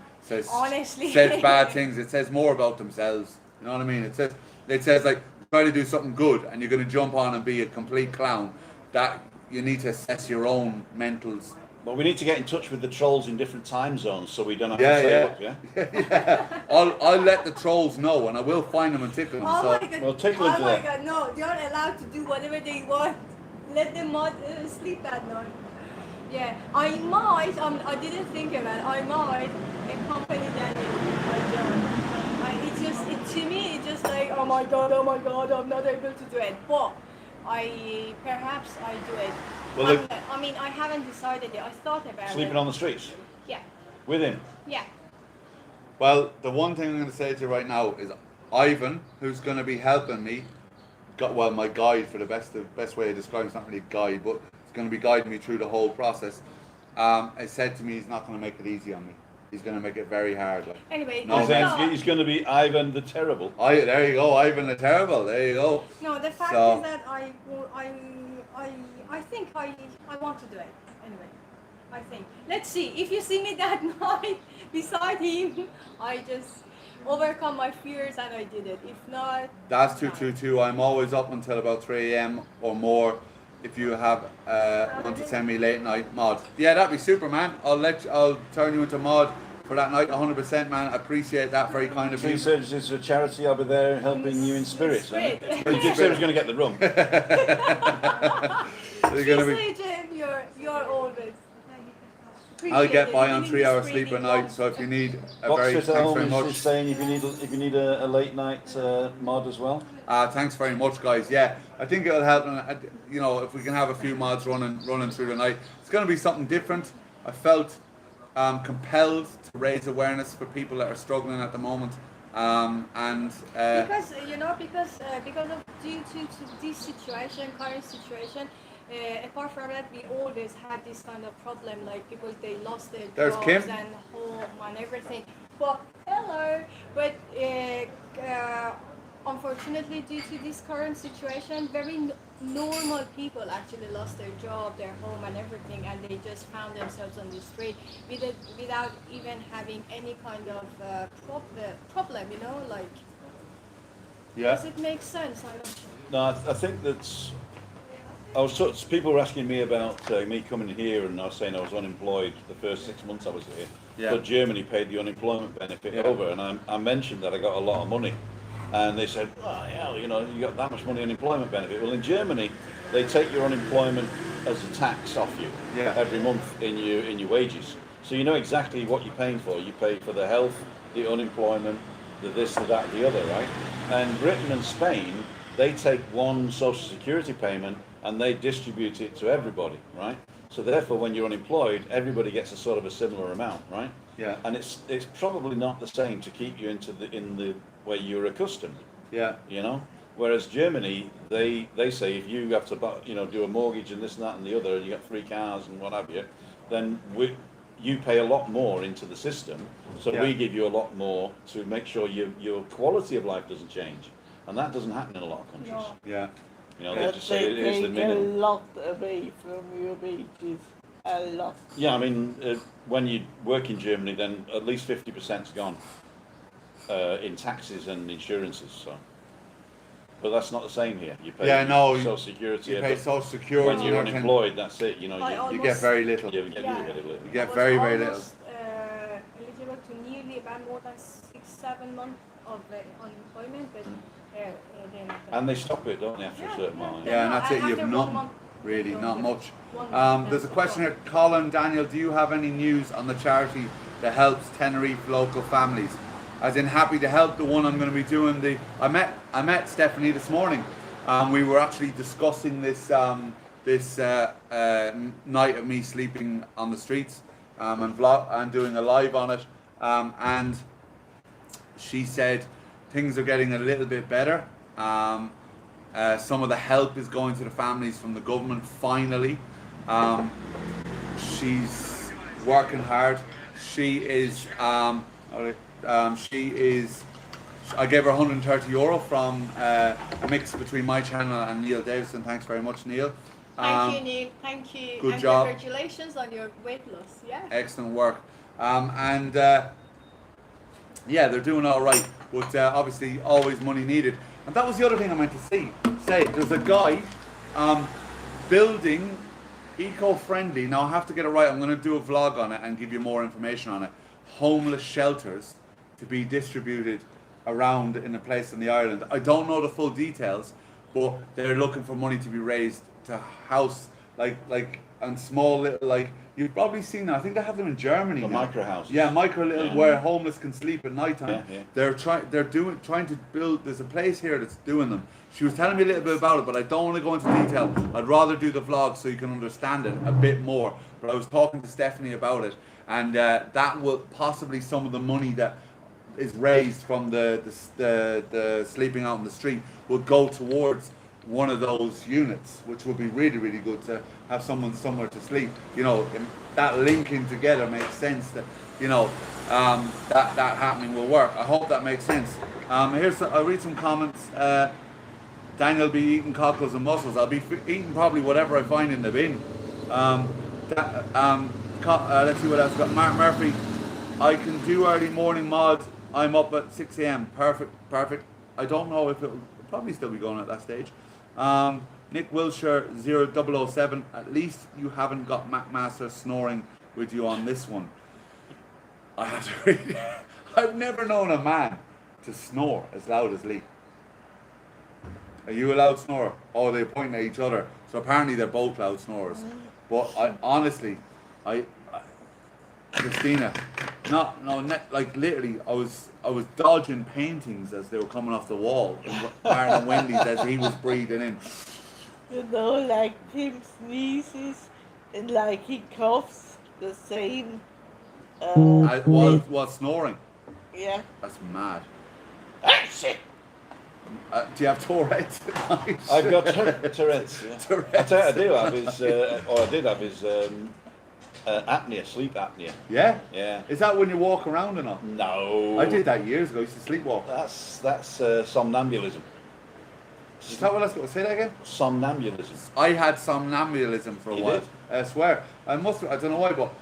Honestly. says bad things, it says more about themselves. You know what I mean? It says like try to do something good, and you're going to jump on and be a complete clown. That you need to assess your own mentals. Well, we need to get in touch with the trolls in different time zones so we don't have Yeah, to say, yeah. look, yeah? I'll let the trolls know, and I will find them and tickle them. Oh so. my god. Well, tickle them oh to my that. god, no, they're allowed to do whatever they want. Let them sleep at night. Yeah, I might, I didn't think of it, I might accompany Daniel. To me, it's just like, oh my god, I'm not able to do it. But perhaps I do it. Well, I mean, I haven't decided yet. I thought about Sleeping it. on the streets Yeah, with him. yeah. Well, the one thing I'm going to say to you right now is Ivan, who's going to be helping me, my guide for the best way to describe it, it's not really a guide, but it's going to be guiding me through the whole process. Has said to me he's not going to make it easy on me. He's going to make it very hard. Like. Anyway, No, He's going to be Ivan the Terrible. There you go, Ivan the Terrible. There you go. No, the fact So- is that I think I want to do it anyway. I think. Let's see. If you see me that night beside him, I just overcome my fears and I did it. If not, That's 222. I'm always up until about 3 a.m. or more. If you have want to send me late night mod, yeah, that'd be super, man. I'll turn you into mod for that night, 100%, man. I appreciate that, very kind of Tree you. Surgeons is a charity. I'll be there helping you in spirit. Spirit. But you did say he was going to get the rum. You're gonna be. Say, Jem, you're always. I'll get by on Appreciate it. 3 hours Giving me sleep a screaming night. So if you need a Box very Fit at thanks Home very is much. saying if you need a late night mod as well. Thanks very much, guys. Yeah, I think it'll help. And you know, if we can have a few mods running through the night, it's going to be something different. I felt compelled to raise awareness for people that are struggling at the moment. Because of due to this situation, current situation. Apart from that, we always had this kind of problem, like people they lost their There's jobs Kim. and home and everything. But hello, but unfortunately, due to this current situation, very normal people actually lost their job, their home, and everything, and they just found themselves on the street without even having any kind of problem. You know, like Yeah. does it make sense? I don't. No, I think that's. People were asking me about me coming here, and I was saying I was unemployed the first 6 months I was here. Yeah. But Germany paid the unemployment benefit Yeah. over, and I mentioned that I got a lot of money, and they said, "Oh, yeah, you got that much money unemployment benefit." Well, in Germany, they take your unemployment as a tax off you every month in your wages, so you know exactly what you're paying for. You pay for the health, the unemployment, the this, the that, the other, right? And Britain and Spain, they take one social security payment and they distribute it to everybody, right? So therefore, when you're unemployed, everybody gets a sort of a similar amount, right? Yeah. And it's probably not the same to keep you in the way you're accustomed, Yeah. you know. Whereas Germany, they say if you have to do a mortgage and this and that and the other, and you got 3 cars and what have you, then you pay a lot more into the system. So Yeah. we give you a lot more to make sure your quality of life doesn't change, and that doesn't happen in a lot of countries. No. Yeah. You know, they But just say it is the take a minimum. lot away from your wages. A lot. Yeah, I mean, when you work in Germany, then at least 50%'s gone in taxes and insurances. So, but that's not the same here. You pay Social Security. You pay but Social Security. when you're and everything. unemployed, that's it. You know, You get very little. you get Yeah. very little. You get I was very, very little. almost, eligible to nearly about more than 6-7 months of unemployment, but they're not gonna- And they stop it, don't they, after a certain amount? Yeah, and that's it. You After have 1 nothing. month, Really, you not don't much. get 1 month, There's a that's question all. here. Colin, Daniel, do you have any news on the charity that helps Tenerife local families? As in, happy to help the one I'm going to be doing. I met Stephanie this morning. We were actually discussing this night of me sleeping on the streets and doing a live on it. And she said things are getting a little bit better. Some of the help is going to the families from the government finally. She's working hard. She is, I gave her €130 from a mix between my channel and Neil Davison. Thanks very much, Neil. Thank you, Neil. Thank you. Good and job. Congratulations on your weight loss. Yeah. Excellent work. Yeah, they're doing all right, but obviously always money needed. And that was the other thing I meant to say. There's a guy building eco-friendly. Now I have to get it right. I'm going to do a vlog on it and give you more information on it. Homeless shelters to be distributed around in a place in the island. I don't know the full details, but they're looking for money to be raised to house and small little, like you've probably seen them. I think they have them in Germany. The now. micro houses. Yeah, micro little where homeless can sleep at night time. Yeah. They're trying to build. There's a place here that's doing them. She was telling me a little bit about it, but I don't want to go into detail. I'd rather do the vlog so you can understand it a bit more. But I was talking to Stephanie about it, and that will possibly some of the money that is raised from the sleeping out in the street will go towards one of those units, which would be really, really good to have someone somewhere to sleep. You know, and that linking together makes sense that, you know, that happening will work. I hope that makes sense. I'll read some comments. Daniel will be eating cockles and mussels. I'll be eating probably whatever I find in the bin. Let's see what else. Got Mark Murphy. I can do early morning mod. I'm up at 6 a.m. Perfect. I don't know if it'll probably still be going at that stage. Nick Wilshire 0007. At least you haven't got MacMaster snoring with you on this one. I have to read. I've never known a man to snore as loud as Lee. Are you a loud snorer? Oh, they're pointing at each other. So apparently they're both loud snorers. But Christina, like literally, I was dodging paintings as they were coming off the wall in Barn and Wendy's as he was breathing in. You know, like Tim sneezes and like he coughs the same. While snoring. Yeah. That's mad. Do you have Tourette's? I've got Tourette's. Yeah. Tourette's. I do have his, or I did have his apnea, sleep apnea. Yeah? Yeah. Is that when you walk around or not? No. I did that years ago. I used to sleepwalk. That's somnambulism. Is that what I was going to say that again? Somnambulism. I had somnambulism for a You while. did? I swear. I don't know why, but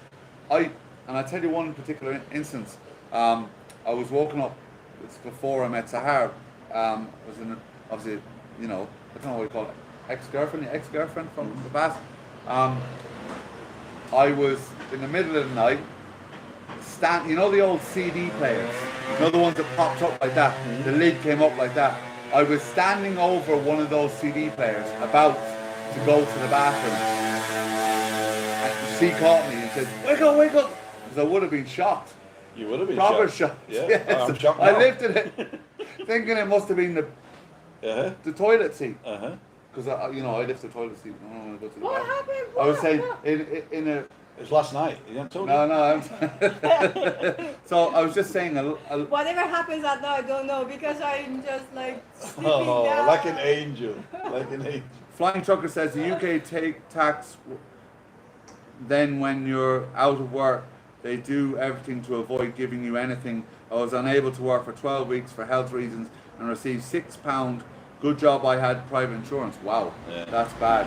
I'll tell you one particular instance. I was woken up, it's before I met Sahar. I was in, obviously, you know, I don't know what you call it, ex-girlfriend from the past. I was in the middle of the night, you know the old CD players? You know the ones that popped up like that? The lid came up like that. I was standing over one of those CD players, about to go to the bathroom. And she caught me and said, "Wake up, wake up!" Because I would have been shocked. You would have been Proper shocked. shocked. Yeah. Yes. Oh, I'm shocked I now. lifted it, thinking it must have been the toilet seat. Because I lift the toilet seat. I don't want to go to the What bathroom. happened? I was saying What? in a. It was last night. You didn't told me? No. So I was just saying Whatever happens at night, I don't know because I'm just like sleeping Oh, down. like an angel. Like an angel. Flying Trucker says the UK take tax. Then when you're out of work, they do everything to avoid giving you anything. I was unable to work for 12 weeks for health reasons and received £6. Good job I had private insurance. Wow, Yeah. that's bad.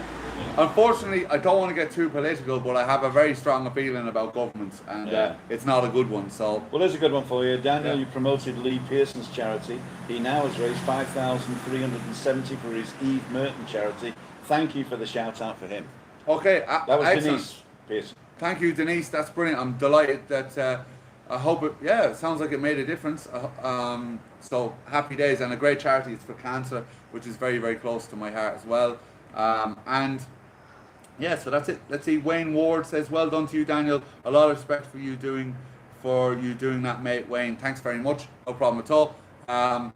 Unfortunately, I don't want to get too political, but I have a very strong feeling about governments, and it's not a good one. So, Well, there's a good one for you. Daniel, Yeah. you promoted Lee Pearson's charity. He now has raised $5,370 for his Eve Merton charity. Thank you for the shout out for him. okay, That was excellent. Denise Pearson. Thank you, Denise. That's brilliant. I'm delighted that. I hope it. Yeah, it sounds like it made a difference. So happy days, and a great charity. It's for cancer, which is very, very close to my heart as well. And yeah, so that's it. Let's see. Wayne Ward says, "Well done to you, Daniel. A lot of respect for you doing that, mate. Wayne, thanks very much. No problem at all. I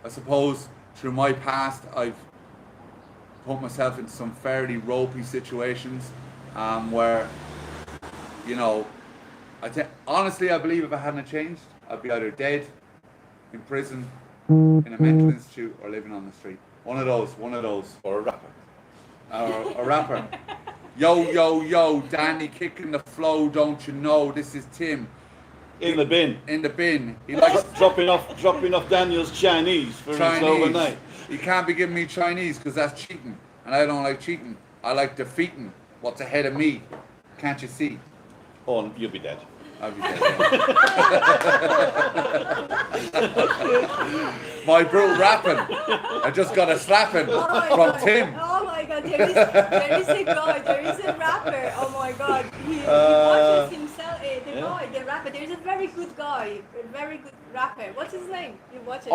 suppose through my past, I've put myself into some fairly ropey situations where, you know, Honestly, I believe if I hadn't changed, I'd be either dead, in prison, in a mental institute, or living on the street. One of those. Or a rapper. Or a rapper. Yo, Danny kicking the flow, don't you know? This is Tim. In the bin. In the bin. He likes dropping off Daniel's Chinese for his overnight. You can't be giving me Chinese because that's cheating. And I don't like cheating. I like defeating what's ahead of me. Can't you see? Oh, you'll be dead. I'll be dead. My brutal rapping. I just got a slapping from Tim. Oh my god, there is a guy, there is a rapper. Oh my god, he watches himself, the guy, the rapper. There is a very good guy, a very good rapper. What's his name? You watch it?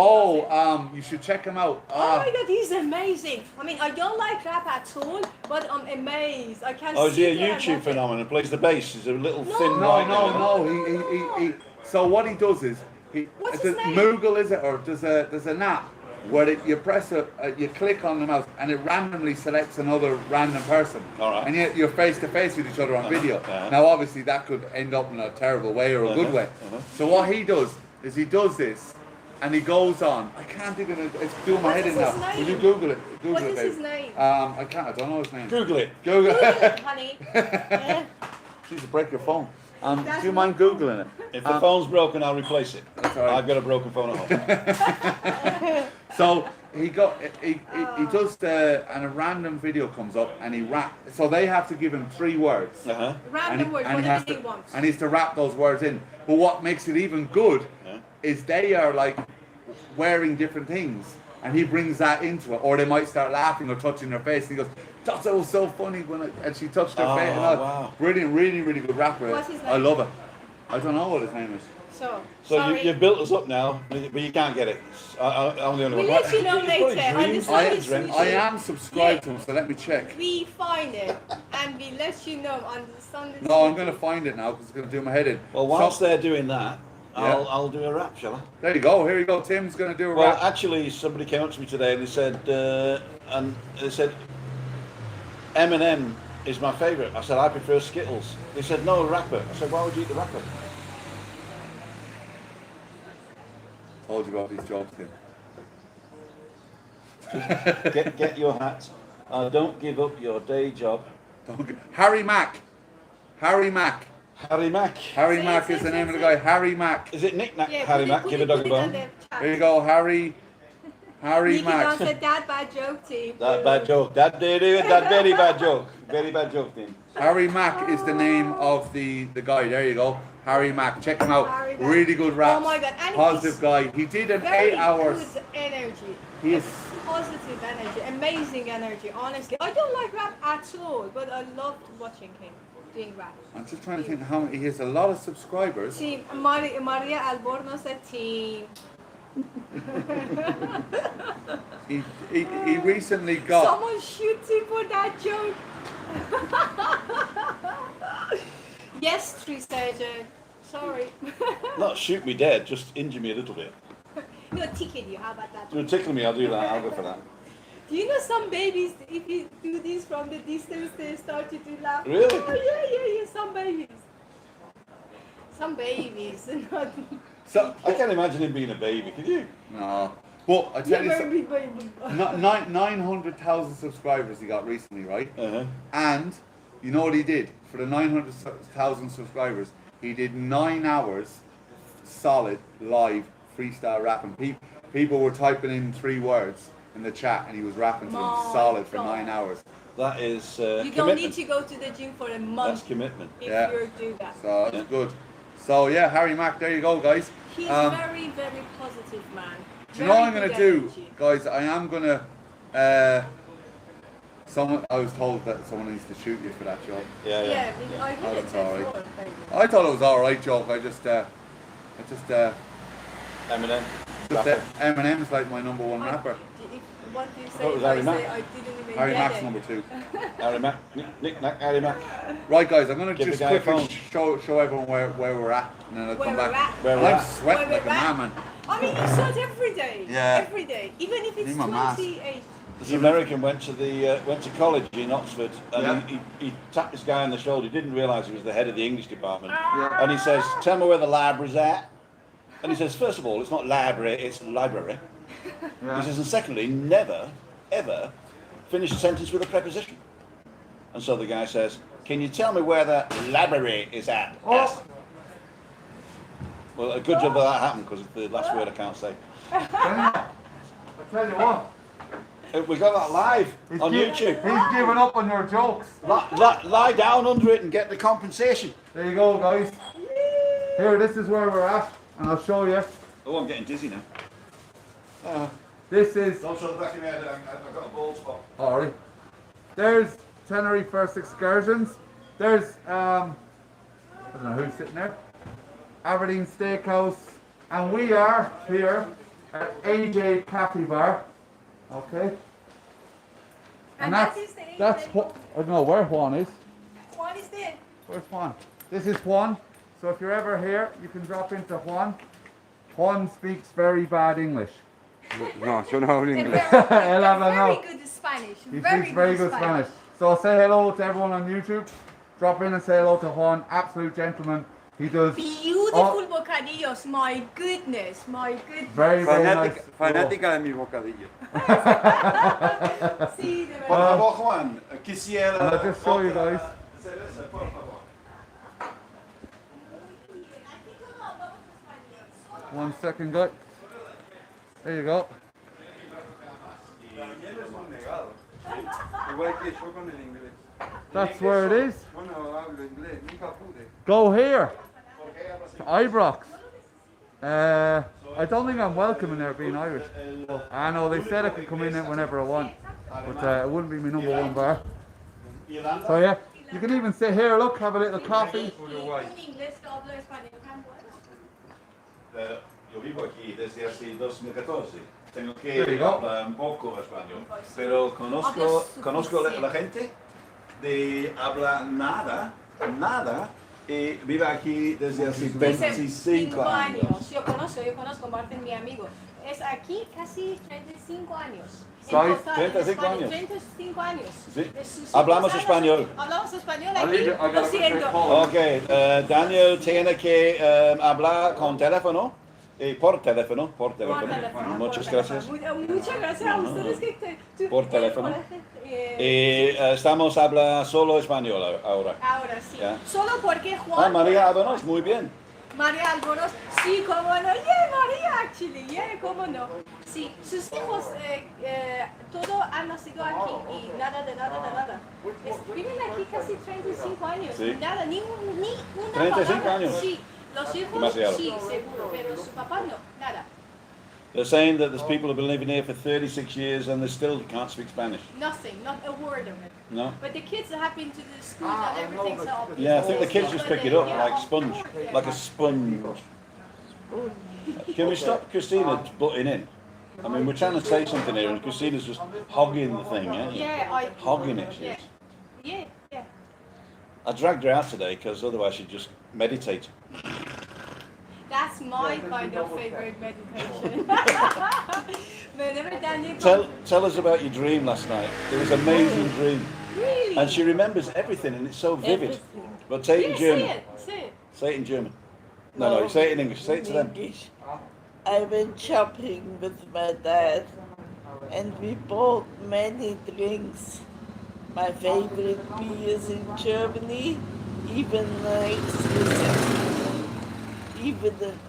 You should check him out. Oh my god, he's amazing. I mean, I don't like rap at all, but I'm amazed. I can't. Oh, is he a YouTube phenomenon? Plays the bass. He's a little thin guy. No. He. So what he does is What's his name? Moogle, is it, or there's an app where you press you click on the mouse and it randomly selects another random person. All right. And you're face to face with each other on video. Now, obviously, that could end up in a terrible way or a good way. So what he does is he does this, and he goes on. I can't think of it. It's doing my head in now. Will you Google it? What is babe. his name? I can't. I don't know his name. Google it. Google it. Honey. Jeez, break your phone. Do That's you mind Googling it? If the phone's broken, I'll replace it. That's all right. I've got a broken phone at home. So he does and a random video comes up and he rap. So they have to give him 3 words. Random words, whatever he wants. And he's to rap those words in. But what makes it even good is they are like wearing different things. And he brings that into it. Or they might start laughing or touching their face. And he goes, "Thought that was so funny when and she touched her face." And wow. Brilliant, really, really good rapper. What's his name? I love it. I don't know what his name is. So you've built us up now, but you can't get it. I'm the only we'll one. let you know later. On the Sunday Sushi. I am subscribed to him, so let me check. We find it and we let you know on the Sunday. No, I'm going to find it now because it's going to do my head in. Well, whilst they're doing that, I'll do a rap, shall I? There you go. Here you go. Tim's going to do a Well, rap. actually, somebody came up to me today and they said, Eminem is my favourite. I said, I prefer Skittles. They said, no, a rapper. I said, why would you eat the rapper? Told you about these jobs, Tim. Get your hat. Don't give up your day job. Harry Mack. Harry Mack. Harry Mack is the name of the guy. Harry Mack. Is it Nick Nack? Harry Mack? Give a dog a bone. There you go, Harry Mack. Don't say that bad joke, team. That bad joke. That very bad joke. Very bad joke, team. Harry Mack is the name of the guy. There you go. Harry Mack. Check him out. Harry Mack. Really good rap. Oh my god. And positive guy. He did an very 8 hours. good energy. He is Positive energy. Amazing energy, honestly. I don't like rap at all, but I loved watching him doing rap. I'm just trying to think how he has a lot of subscribers. Team Maria Alborno said team. He recently got. Someone shoots him for that joke. Yes, Tree Surgeon. Sorry. Not shoot me dead, just injure me a little bit. No, tickle you. How about that? If you tickle me, I'll do that. I'll go for that. Do you know some babies, if you do this from the distance, they start to do laugh? Really? Oh, yeah. Some babies. Some babies. Not So I can't imagine him being a baby, can you? no. But I tell you, baby, baby. 900,000 subscribers he got recently, right? And you know what he did for the 900,000 subscribers? He did 9 hours solid live freestyle rapping. People were typing in 3 words in the chat, and he was rapping to them solid for 9 hours. That is You commitment. don't need to go to the gym for a That's month commitment. if Yeah. you do that. So that's good. So yeah, Harry Mack, there you go, guys. He's very, very positive man. Do you know what I'm gonna do, guys? I am gonna. I was told that someone needs to shoot you for that job. Yeah. Yeah, I Oh, did that's it all right. before. I thought it was all right joke. I just Eminem. Eminem's like my number 1 rapper. What do you say? What was if I Harry Mack? say I didn't even Harry get Mack's it? number 2. Harry Mack. Nick Nack, Harry Mack. Right, guys, I'm gonna Give just the guy a quickly show everyone where we're at, and then I'll Where come we're back. at. Where we're I'm at. sweating Where like a we're at. man. I mean, you saw it every day. Yeah. Every day. Even if it's Need my mask. 28. this American went to college in Oxford, and Yeah. he tapped this guy on the shoulder. He didn't realise he was the head of the English department, Yeah. and he says, "Tell me where the library's at." And he says, first of all, it's not library, it's library. Yeah. He says, and secondly, never, ever finish a sentence with a preposition. And so the guy says, can you tell me where the library is at? Oh. Well, a good job that happened, because it's the last word I can't say. I tell you what. We got that live on YouTube. He's giving up on your jokes. Lie down under it and get the compensation. There you go, guys. Here, this is where we're at, and I'll show you. Oh, I'm getting dizzy now. This is. Don't show the back of my head, I've got a bald spot. Alright. There's Tenerife First Excursions. There's I don't know who's sitting there. Aberdeen Steakhouse, and we are here at AJ Cafe Bar. Okay. And that is the that's what I don't know where Juan is. What is this? Where's Juan? This is Juan. So if you're ever here, you can drop into Juan. Juan speaks very bad English. No, yo no hablo They're inglés. very good Spanish. He speaks very good Spanish. So say hello to everyone on YouTube. Drop in and say hello to Juan. Absolute gentleman. He does Beautiful bocadillos. My goodness. My goodness. very, very nice. Fanática de mis bocadillos. Sí, de Por verdad. favor, Juan, quisiera... And I'll just show you guys. One second, guys. There you go. Igual que yo con el inglés. That's where it is. Yo no hablo inglés, nunca pude. Go here. To Ibrox. I don't think I'm welcome in there being Irish. I know they said I could come in it whenever I want, but it wouldn't be my number one bar. So yeah, you can even sit here, look, have a little coffee. Uruguay. Inglés que hablo español tan bueno. Yo vivo aquí desde hace 2014. Tengo There que you go. hablar un poco español, pero conozco la gente de habla nada, y vive aquí desde hace 25 años. Yo conozco, Martín, mi amigo. Es aquí casi 35 años. ¿Sabes? En total, 35 en España, años. 35 años. Sí. De sus Hablamos hijos, español. Hablamos español I aquí, need to- I gotta lo siento. take call. Ok, Daniel tiene que hablar con teléfono, por teléfono. Por teléfono, Muchas por gracias. teléfono. Muchas gracias a ustedes que Por teléfono. eh, Estamos hablando solo español ahora. ahora sí. Ya. Solo porque Juan. María Albonos, muy bien. María Albonos, sí, cómo no. Yeah, María, actually, yeah, cómo no. Sí, sus hijos, todo han nacido aquí y nada de nada. Viven aquí casi 35 años. Sí. Nada, ni una 35 palabra. años. Sí, los hijos, Demasiado. sí, seguro, pero su papá no, nada. They're saying that there's people who've been living here for 36 years and they still can't speak Spanish. Nothing, not a word of it. No? But the kids have been to the school and everything, so. Yeah, I think the kids just pick it up like sponge, like a sponge. Can we stop Christina butting in? I mean, we're trying to say something here and Christina's just hogging the thing, yeah? Yeah, Hogging it, she yeah. is. Yeah. I dragged her out today because otherwise she'd just meditate. That's my kind of favorite meditation. Whenever Daniel Tell us about your dream last night. It was an amazing dream. Really? And she remembers everything and it's so vivid. Everything. But say it in Yeah, German. say it. Say it in German. No, say it in English. Say it to them. English. I went shopping with my dad and we bought many drinks. My favorite beers in Germany, even an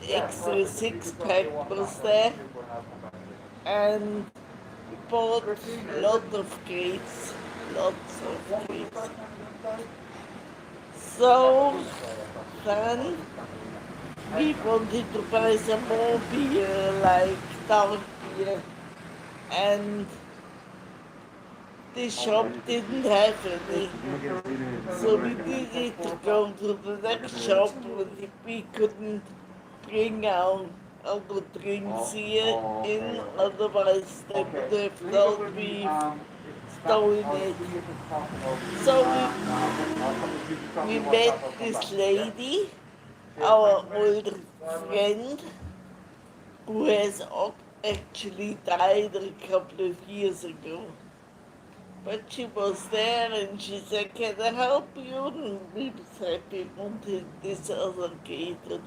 extra six-pack was there. And we bought a lot of grapes, lots of grapes. So then we wanted to buy some more beer, like dark beer, and the shop didn't have any. So we needed to go to the next shop, and we couldn't bring our other drinks here in, otherwise they would have thought we stolen it. So we met this lady, our old friend, who has actually died a couple of years ago. But she was there and she said, can I help you? And we said we wanted this other gate of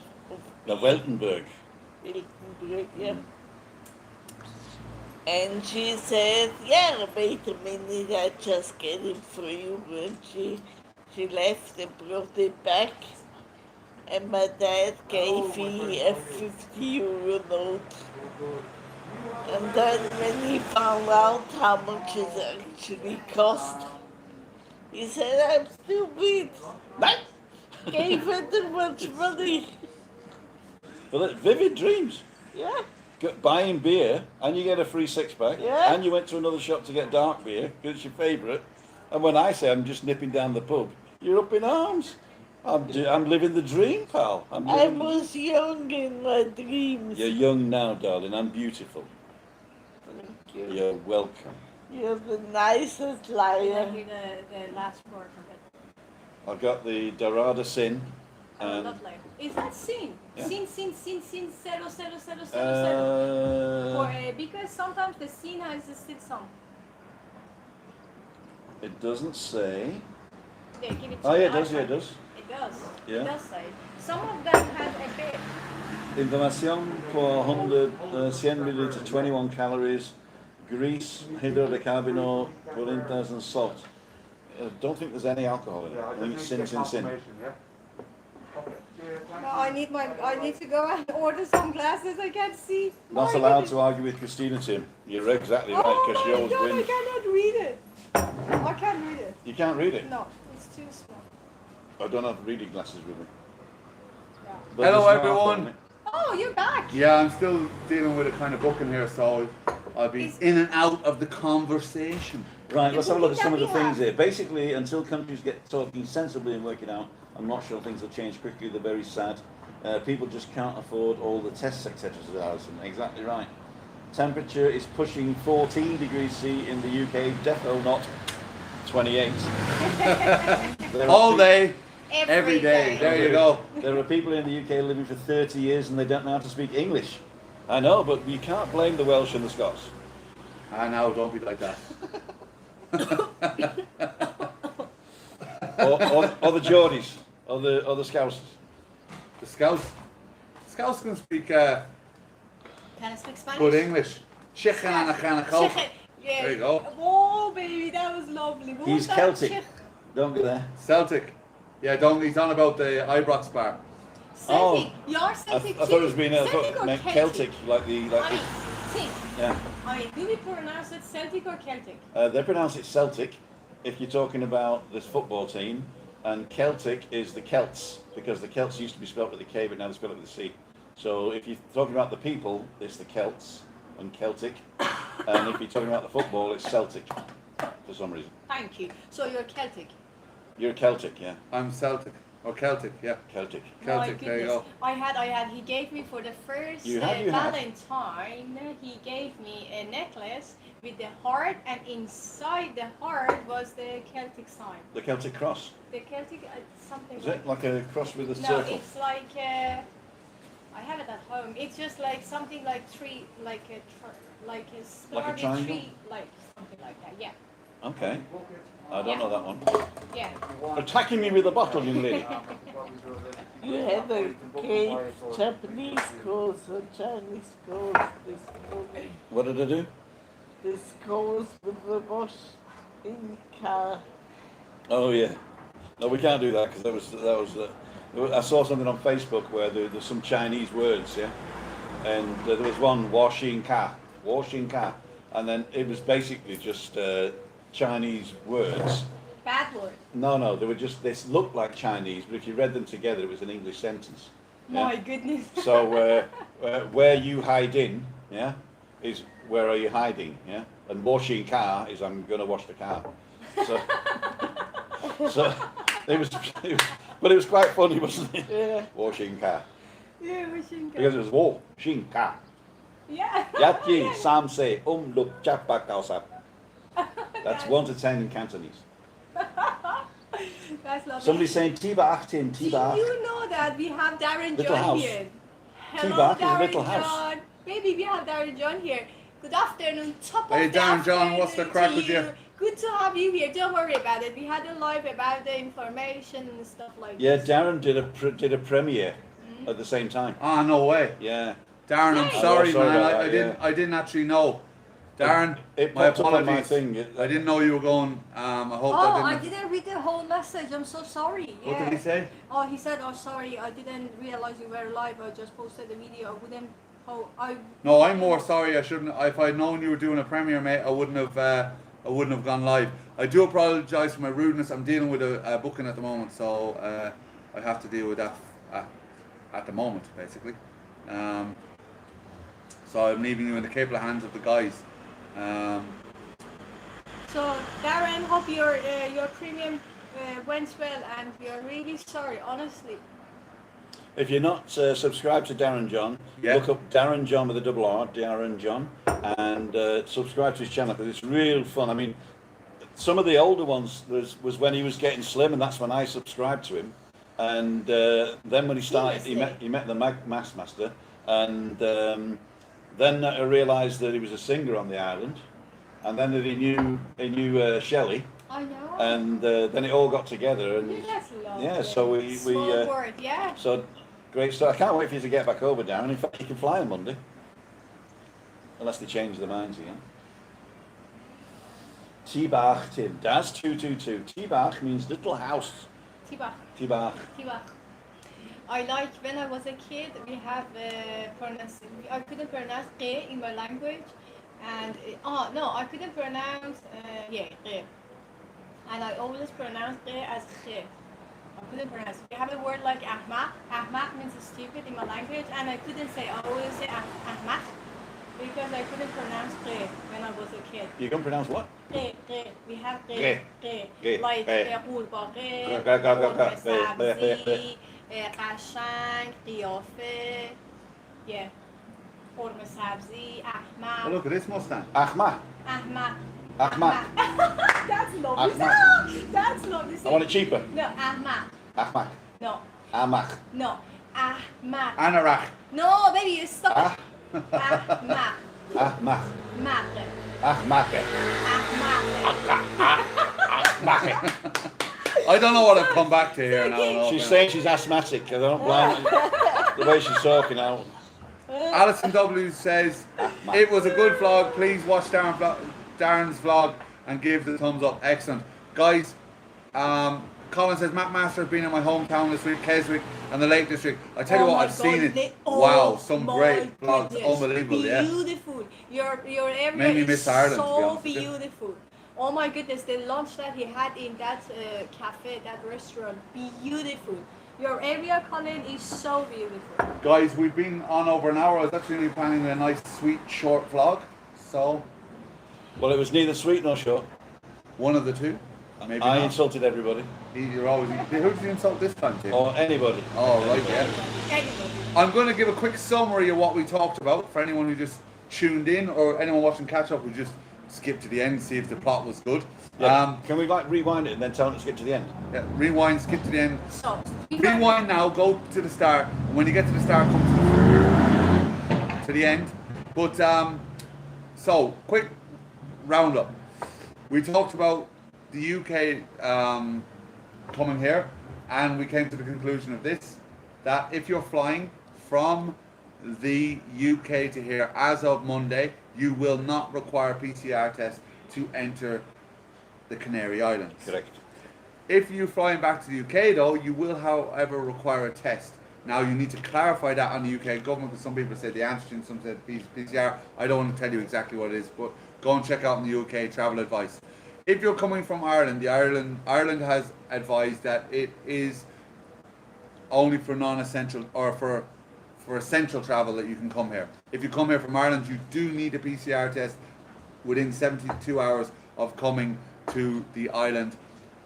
The Weltenberg. Wilkenburg, yeah. And she said, yeah, wait a minute, I just get it for you. And she left and brought it back. And my dad gave me a 50 € note. And then when he found out how much it actually cost, he said, I'm stupid. What? Gave her too much money. Well, that's vivid dreams. Yeah. Buying beer and you get a free six-pack, Yeah. and you went to another shop to get dark beer because it's your favourite. And when I say I'm just nipping down the pub, you're up in arms. I'm living the dream, pal. I living- was young in my dreams. You're young now, darling. I'm beautiful. Thank you. You're welcome. You're the nicest liar. Hear the last word of it. I've got the Dorada Sin. Oh, And, lovely. Is that sin? Yeah. Sin, 0000000. Or, because sometimes the sin has a still some. it doesn't say. Yeah, give it to Oh, me. yeah, it does. I'll Yeah, it try. does. It does. Yeah. It does say. Some of them have a bit. Información por 100, 100 milliliters, 21 calories, grease, hydrocarbon, 40,000 salt. I don't think there's any alcohol in it. I think it's sin. No, I need to go and order some glasses. I can't see. Not My allowed goodness. to argue with Christina, Tim. You're exactly right, Oh because she my always God, I wins. cannot read it. I can't read it. You can't read it. No, it's too small. I don't have reading glasses with me. Yeah. But Hello, there's no alcohol everyone. in it. Oh, you're back. Yeah, I'm still dealing with a kind of booking here, so I'll be Is- in and out of the conversation. Right, let's have a look at some of the Booking that things we here. Basically, until countries get talking sensibly and working out, I'm not sure things will change quickly. They're very sad. People just can't afford all the tests, etc. Alison, exactly right. Temperature is pushing 14 degrees C in the UK, defo not 28. There are All pe- day, every day. There you go. There are people in the UK living for 30 years and they don't know how to speak English. I know, but you can't blame the Welsh and the Scots. Ah, no, don't be like that. Or the Geordies, or the Scousers. The Scouts. Scouts can speak Can I speak Spanish? good English. Chicken and a can of coke. Chicken. Yeah. There you go. Oh, baby, that was lovely. What He's was that? Celtic. Chick- Don't go there. Celtic. Yeah, don't. He's on about the Ibrox bar. Celtic. You're I Celtic thought it was being Celtic or meant Celtic? Celtic, like the I mean, think. yeah. I mean, do we pronounce it Celtic or Celtic? They pronounce it Celtic if you're talking about this football team, and Celtic is the Celts because the Celts used to be spelled with a K, but now they're spelled with a C. So if you're talking about the people, it's the Celts and Celtic, and if you're talking about the football, it's Celtic for some reason. Thank you. So you're Celtic. You're Celtic, yeah, I'm Celtic. Or Celtic, yeah. Celtic. Celtic, My there you goodness. go. I had, he gave me for the first You had. Valentine, he gave me a necklace with the heart, and inside the heart was the Celtic sign. The Celtic cross. The Celtic, something Is like it like a cross with a No, circle? it's like, I have it at home. It's just like something like tree, like a starry triangle? tree, like something like that, yeah. Okay, I don't know that one. Yeah. Attacking me with a bottle, young lady. You had a great Japanese course or Chinese course this morning. What did I do? This course with the wash in car. Oh yeah. No, we can't do that because that was. I saw something on Facebook where there's some Chinese words, yeah, and there was one washing car, and then it was basically just Chinese words. Bad word. No, they were just. They looked like Chinese, but if you read them together, it was an English sentence. Yeah? My goodness. So where you hide in, yeah, is where are you hiding, yeah, and washing car is I'm going to wash the car. So it was, but it was quite funny, wasn't it? Yeah. Washing car Yeah, wishing because it was washing car. Yeah. Yatji Sam say look chapa kausap. That's 1 to 10 in Cantonese. That's lovely. Somebody's saying Tiba 18, Do Tiba. you know that we have Darren Little John house. here? T-Bach is a Darren little house. John. Baby, we have Darren John here. Good afternoon, top Hey, of the Darren John, what's the afternoon crack to with you? Good to have you here. Don't worry about it. We had a live about the information and stuff like Yeah, this. Darren did a premiere at the same time. Ah, no way. Yeah. Darren, I'm Yay. sorry, sorry man. about I that, didn't. yeah. I didn't actually know. Darren, It my popped up on my apologies. thing. I didn't know you were going. I hope Oh, that I didn't. didn't read the whole message. I'm so sorry. What did he say? Oh, he said, "Oh, sorry, I didn't realize you were live. I just posted the video. I wouldn't. Oh, I." No, I'm more sorry. I shouldn't. If I'd known you were doing a premiere, mate, I wouldn't have. I wouldn't have gone live. I do apologise for my rudeness. I'm dealing with a booking at the moment, so I have to deal with that at the moment, basically. So I'm leaving you in the capable hands of the guys. So, Darren, hope your premium went well, and we are really sorry, honestly. If you're not subscribed to Darren John, Yeah. look up Darren John with a double R, Darren John, and subscribe to his channel because it's real fun. I mean, some of the older ones was when he was getting slim, and that's when I subscribed to him. And then when he started, he met the MacMaster, and then I realised that he was a singer on the island, and then that he knew Shelley, I know. and then it all got together, and That's lovely. yeah, so we Small word, yeah. so great stuff. I can't wait for you to get back over, Darren. In fact, you can fly on Monday, unless they change their minds again. Tibach Tim, Das 222. Tibach means little house. Tibach. Tibach. Tibach. I like when I was a kid, we have I couldn't pronounce G in my language, and no, I couldn't pronounce G. And I always pronounce G as G. I couldn't pronounce it. We have a word like Ahmak. Ahmak means stupid in my language, and I couldn't say. I always say Ahmak because I couldn't pronounce G when I was a kid. You can pronounce what? G. We have G. G. Like G. sabzi. قشنگ قیافه قرمه سبزی Oh, احمق look at this Mustang. Ahmad. احمق Ahmad. That's lovely. Ahmad. That's lovely. I want it cheaper. No, احمق. Ahmad. No, Ahmad. no. احمق. Anorak. No, baby, you stop Ah. it. احمق. Ahmad. مق. Ahmad. احمق. I don't know what I've come back to here now. no, She's no. saying she's asthmatic. I don't blame her. The way she's talking out. Alison W says, it was a good vlog. Please watch Darren's vlog and give the thumbs up. Excellent. Guys, Colin says, MacMaster has been in my hometown this week, Keswick and the Lake District. I tell you Oh what, my I've seen God, it. oh Wow, some my great vlogs. goodness. Unbelievable, yeah. Beautiful. Your area Made me is miss Ireland, to be so honest with you. beautiful. Oh my goodness, the lunch that he had in that cafe, that restaurant, beautiful. Your area, Colin, is so beautiful. Guys, we've been on over an hour. I was actually planning a nice, sweet, short vlog. So, Well, it was neither sweet nor short. one of the two. Maybe I not. insulted everybody. You're always, who did you insult this time, Tim? Or anybody. Oh, right, yeah. Anyway, I'm going to give a quick summary of what we talked about for anyone who just tuned in or anyone watching catch up who just skipped to the end, see if the plot was good. Yeah. Can we like rewind it and then tell them to skip to the end? Yeah, rewind, skip to the end. so Rewind now, go to the start. And when you get to the start, come to the end. But, so, quick roundup. We talked about the UK coming here, and we came to the conclusion of this, that if you're flying from the UK to here as of Monday, you will not require a PCR test to enter the Canary Islands. Correct. If you're flying back to the UK though, you will however require a test. Now you need to clarify that on the UK government because some people say the antigen, some say PCR. I don't want to tell you exactly what it is, but go and check out in the UK travel advice. If you're coming from Ireland, Ireland has advised that it is only for non-essential or for essential travel that you can come here. If you come here from Ireland, you do need a PCR test within 72 hours of coming to the island.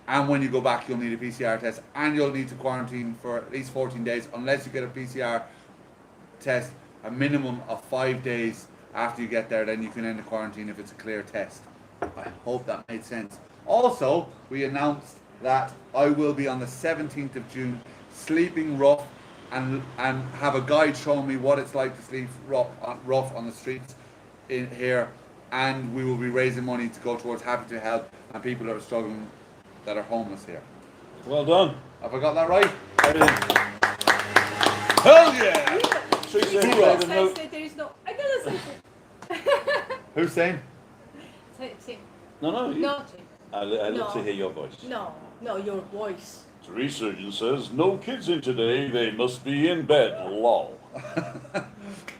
And when you go back, you'll need a PCR test and you'll need to quarantine for at least 14 days unless you get a PCR test a minimum of 5 days after you get there. Then you can end the quarantine if it's a clear test. I hope that made sense. Also, we announced that I will be on the 17th of June sleeping rough and have a guide showing me what it's like to sleep rough on the streets in here, and we will be raising money to go towards Happy to Help and people that are struggling, that are homeless here. Well done. Have I got that right? Hell yeah! So He you says said that there is no. I gotta say. Who's saying? Say. no, you. No. I love No. to hear your voice. No, your voice. Resurgent says, no kids in today, they must be in bed. Lol.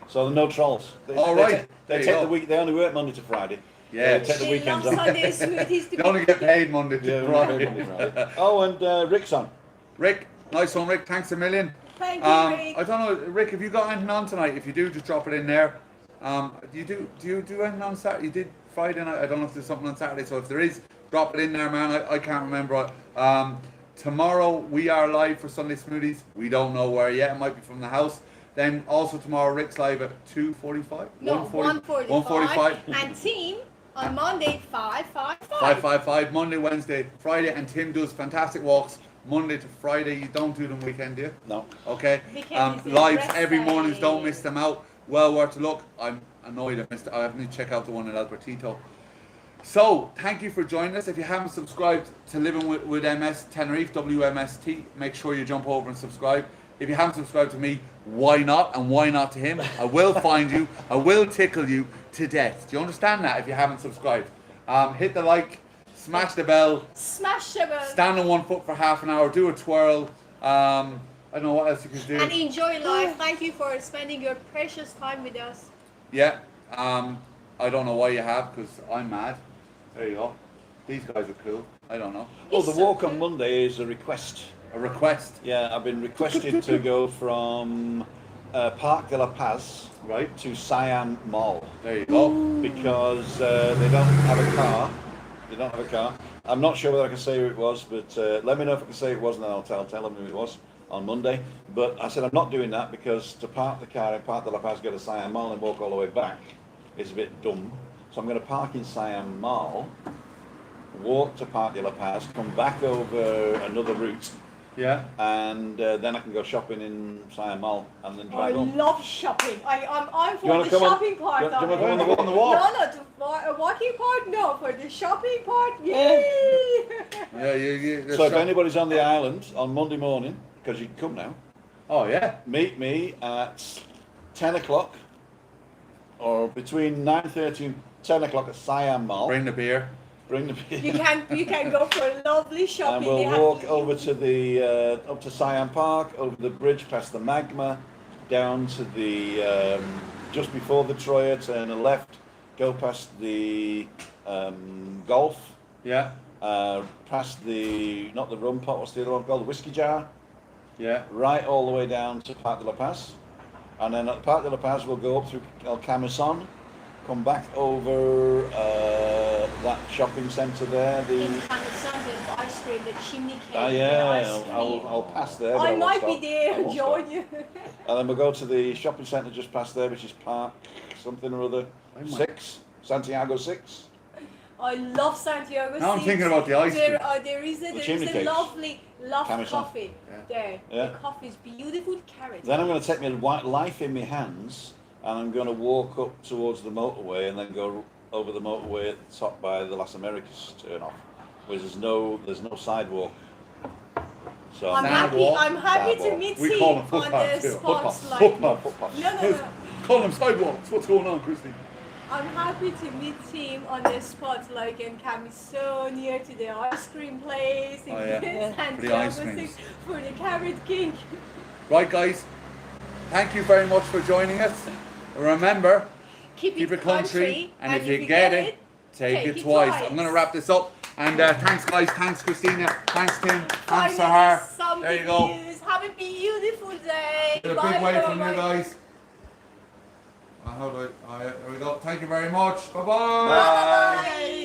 So there are no trolls. All right. They take the week. They only work Monday to Friday. Yeah. They take the They weekends love off. Sunday smoothies to They only get paid Monday Yeah, to we work Monday Friday. to Friday. Oh, and Rick's on. Rick, nice one, Rick. Thanks a million. Thank you, Rick. I don't know, Rick, have you got anything on tonight? If you do, just drop it in there. Do you do anything on Saturday? You did Friday night. I don't know if there's something on Saturday. So if there is, drop it in there, man. I can't remember. Tomorrow we are live for Sunday Smoothies. We don't know where yet. It might be from the house. Then also tomorrow Rick's live at 2:45. No, 1:45. And team on Monday 5:55. 5:55. Monday, Wednesday, Friday, and Tim does fantastic walks Monday to Friday. You don't do them weekend, do you? No. Okay. Weekend is the Lives rest every day. mornings. Don't miss them out. Well worth a look. I'm annoyed I missed it. I have to check out the one in Albertito. So, thank you for joining us. If you haven't subscribed to Living with MS Tenerife, WMST, make sure you jump over and subscribe. If you haven't subscribed to me, why not? And why not to him? I will find you. I will tickle you to death. Do you understand that if you haven't subscribed? Hit the like, smash the bell, Smash the bell. stand on one foot for half an hour, do a twirl. I don't know what else you can do. And enjoy life. Thank you for spending your precious time with us. Yeah. I don't know why you have, because I'm mad. There you go. These guys are cool. I don't know. Oh, the walk on Monday is a request. A request. Yeah, I've been requested to go from Parc de la Paz Right. to Siam Mall There you go. because they don't have a car. They don't have a car. I'm not sure whether I can say who it was, but let me know if I can say it was, and then I'll tell them who it was on Monday. But I said I'm not doing that because to park the car in Parc de la Paz, go to Siam Mall and walk all the way back is a bit dumb. So I'm going to park in Siam Mall, walk to Parc de la Paz, come back over another route, Yeah. and then I can go shopping in Siam Mall and then I drive home. love shopping. I'm You for wanna the come on? shopping part Do you of wanna it. go on the walk? On the walk. No, the walking part, no. For the shopping part, yay! Yeah. You. So if anybody's on the island on Monday morning, because you can come now, Oh yeah. meet me at 10 o'clock or between 9:30 and 10 o'clock at Siam Mall. Bring the beer. Bring the beer. you can go for lovely And shopping. we'll They have walk to- over to the up to Siam Park, over the bridge past the Magma, down to the just before the Troya, turn a left, go past the golf, Yeah. past the not the rum pot, what's the other one called? The whiskey jar, Yeah. right all the way down to Parc de la Paz, and then at Parc de la Paz we'll go up through El Camisón, come back over that shopping centre there, the In Canada, the ice cream, the chimney cake. Ah, the yeah, ice cream. I'll pass there. but I won't might stop. be I there, won't join stop. you. And then we'll go to the shopping centre just past there, which is Park something or other. I might- 6, Santiago 6. I love Santiago. Now I'm City. thinking about the ice cream. There is The a chimney cakes. lovely Camisón. coffee Yeah. there. Yeah. The coffee is beautiful carrot. Then I'm going to take my life in my hands and I'm going to walk up towards the motorway and then go over the motorway at the top by the Las Americas turn off, where there's no sidewalk. So I'm Sidewalk. happy to Sidewalk. meet We you call them on footpaths the here. spots Footpaths. like No, footpaths. no. Call them sidewalks. What's going on, Christy? I'm happy to meet him on the spots like in Camisón, near to the ice cream place, in Oh, yeah. Santiago For the ice City, creams. for the carrot cake. Right, guys. Thank you very much for joining us. Remember, Keep keep it it country, and if you get it, take it twice. I'm going to wrap this up. And thanks, guys. Thanks, Christina. Thanks, Tim. Thanks, Sahar. There you go. Have a beautiful day. Get a Bye, big wave from you bye. guys. How do I? There we go. Thank you very much. Bye-bye. Bye.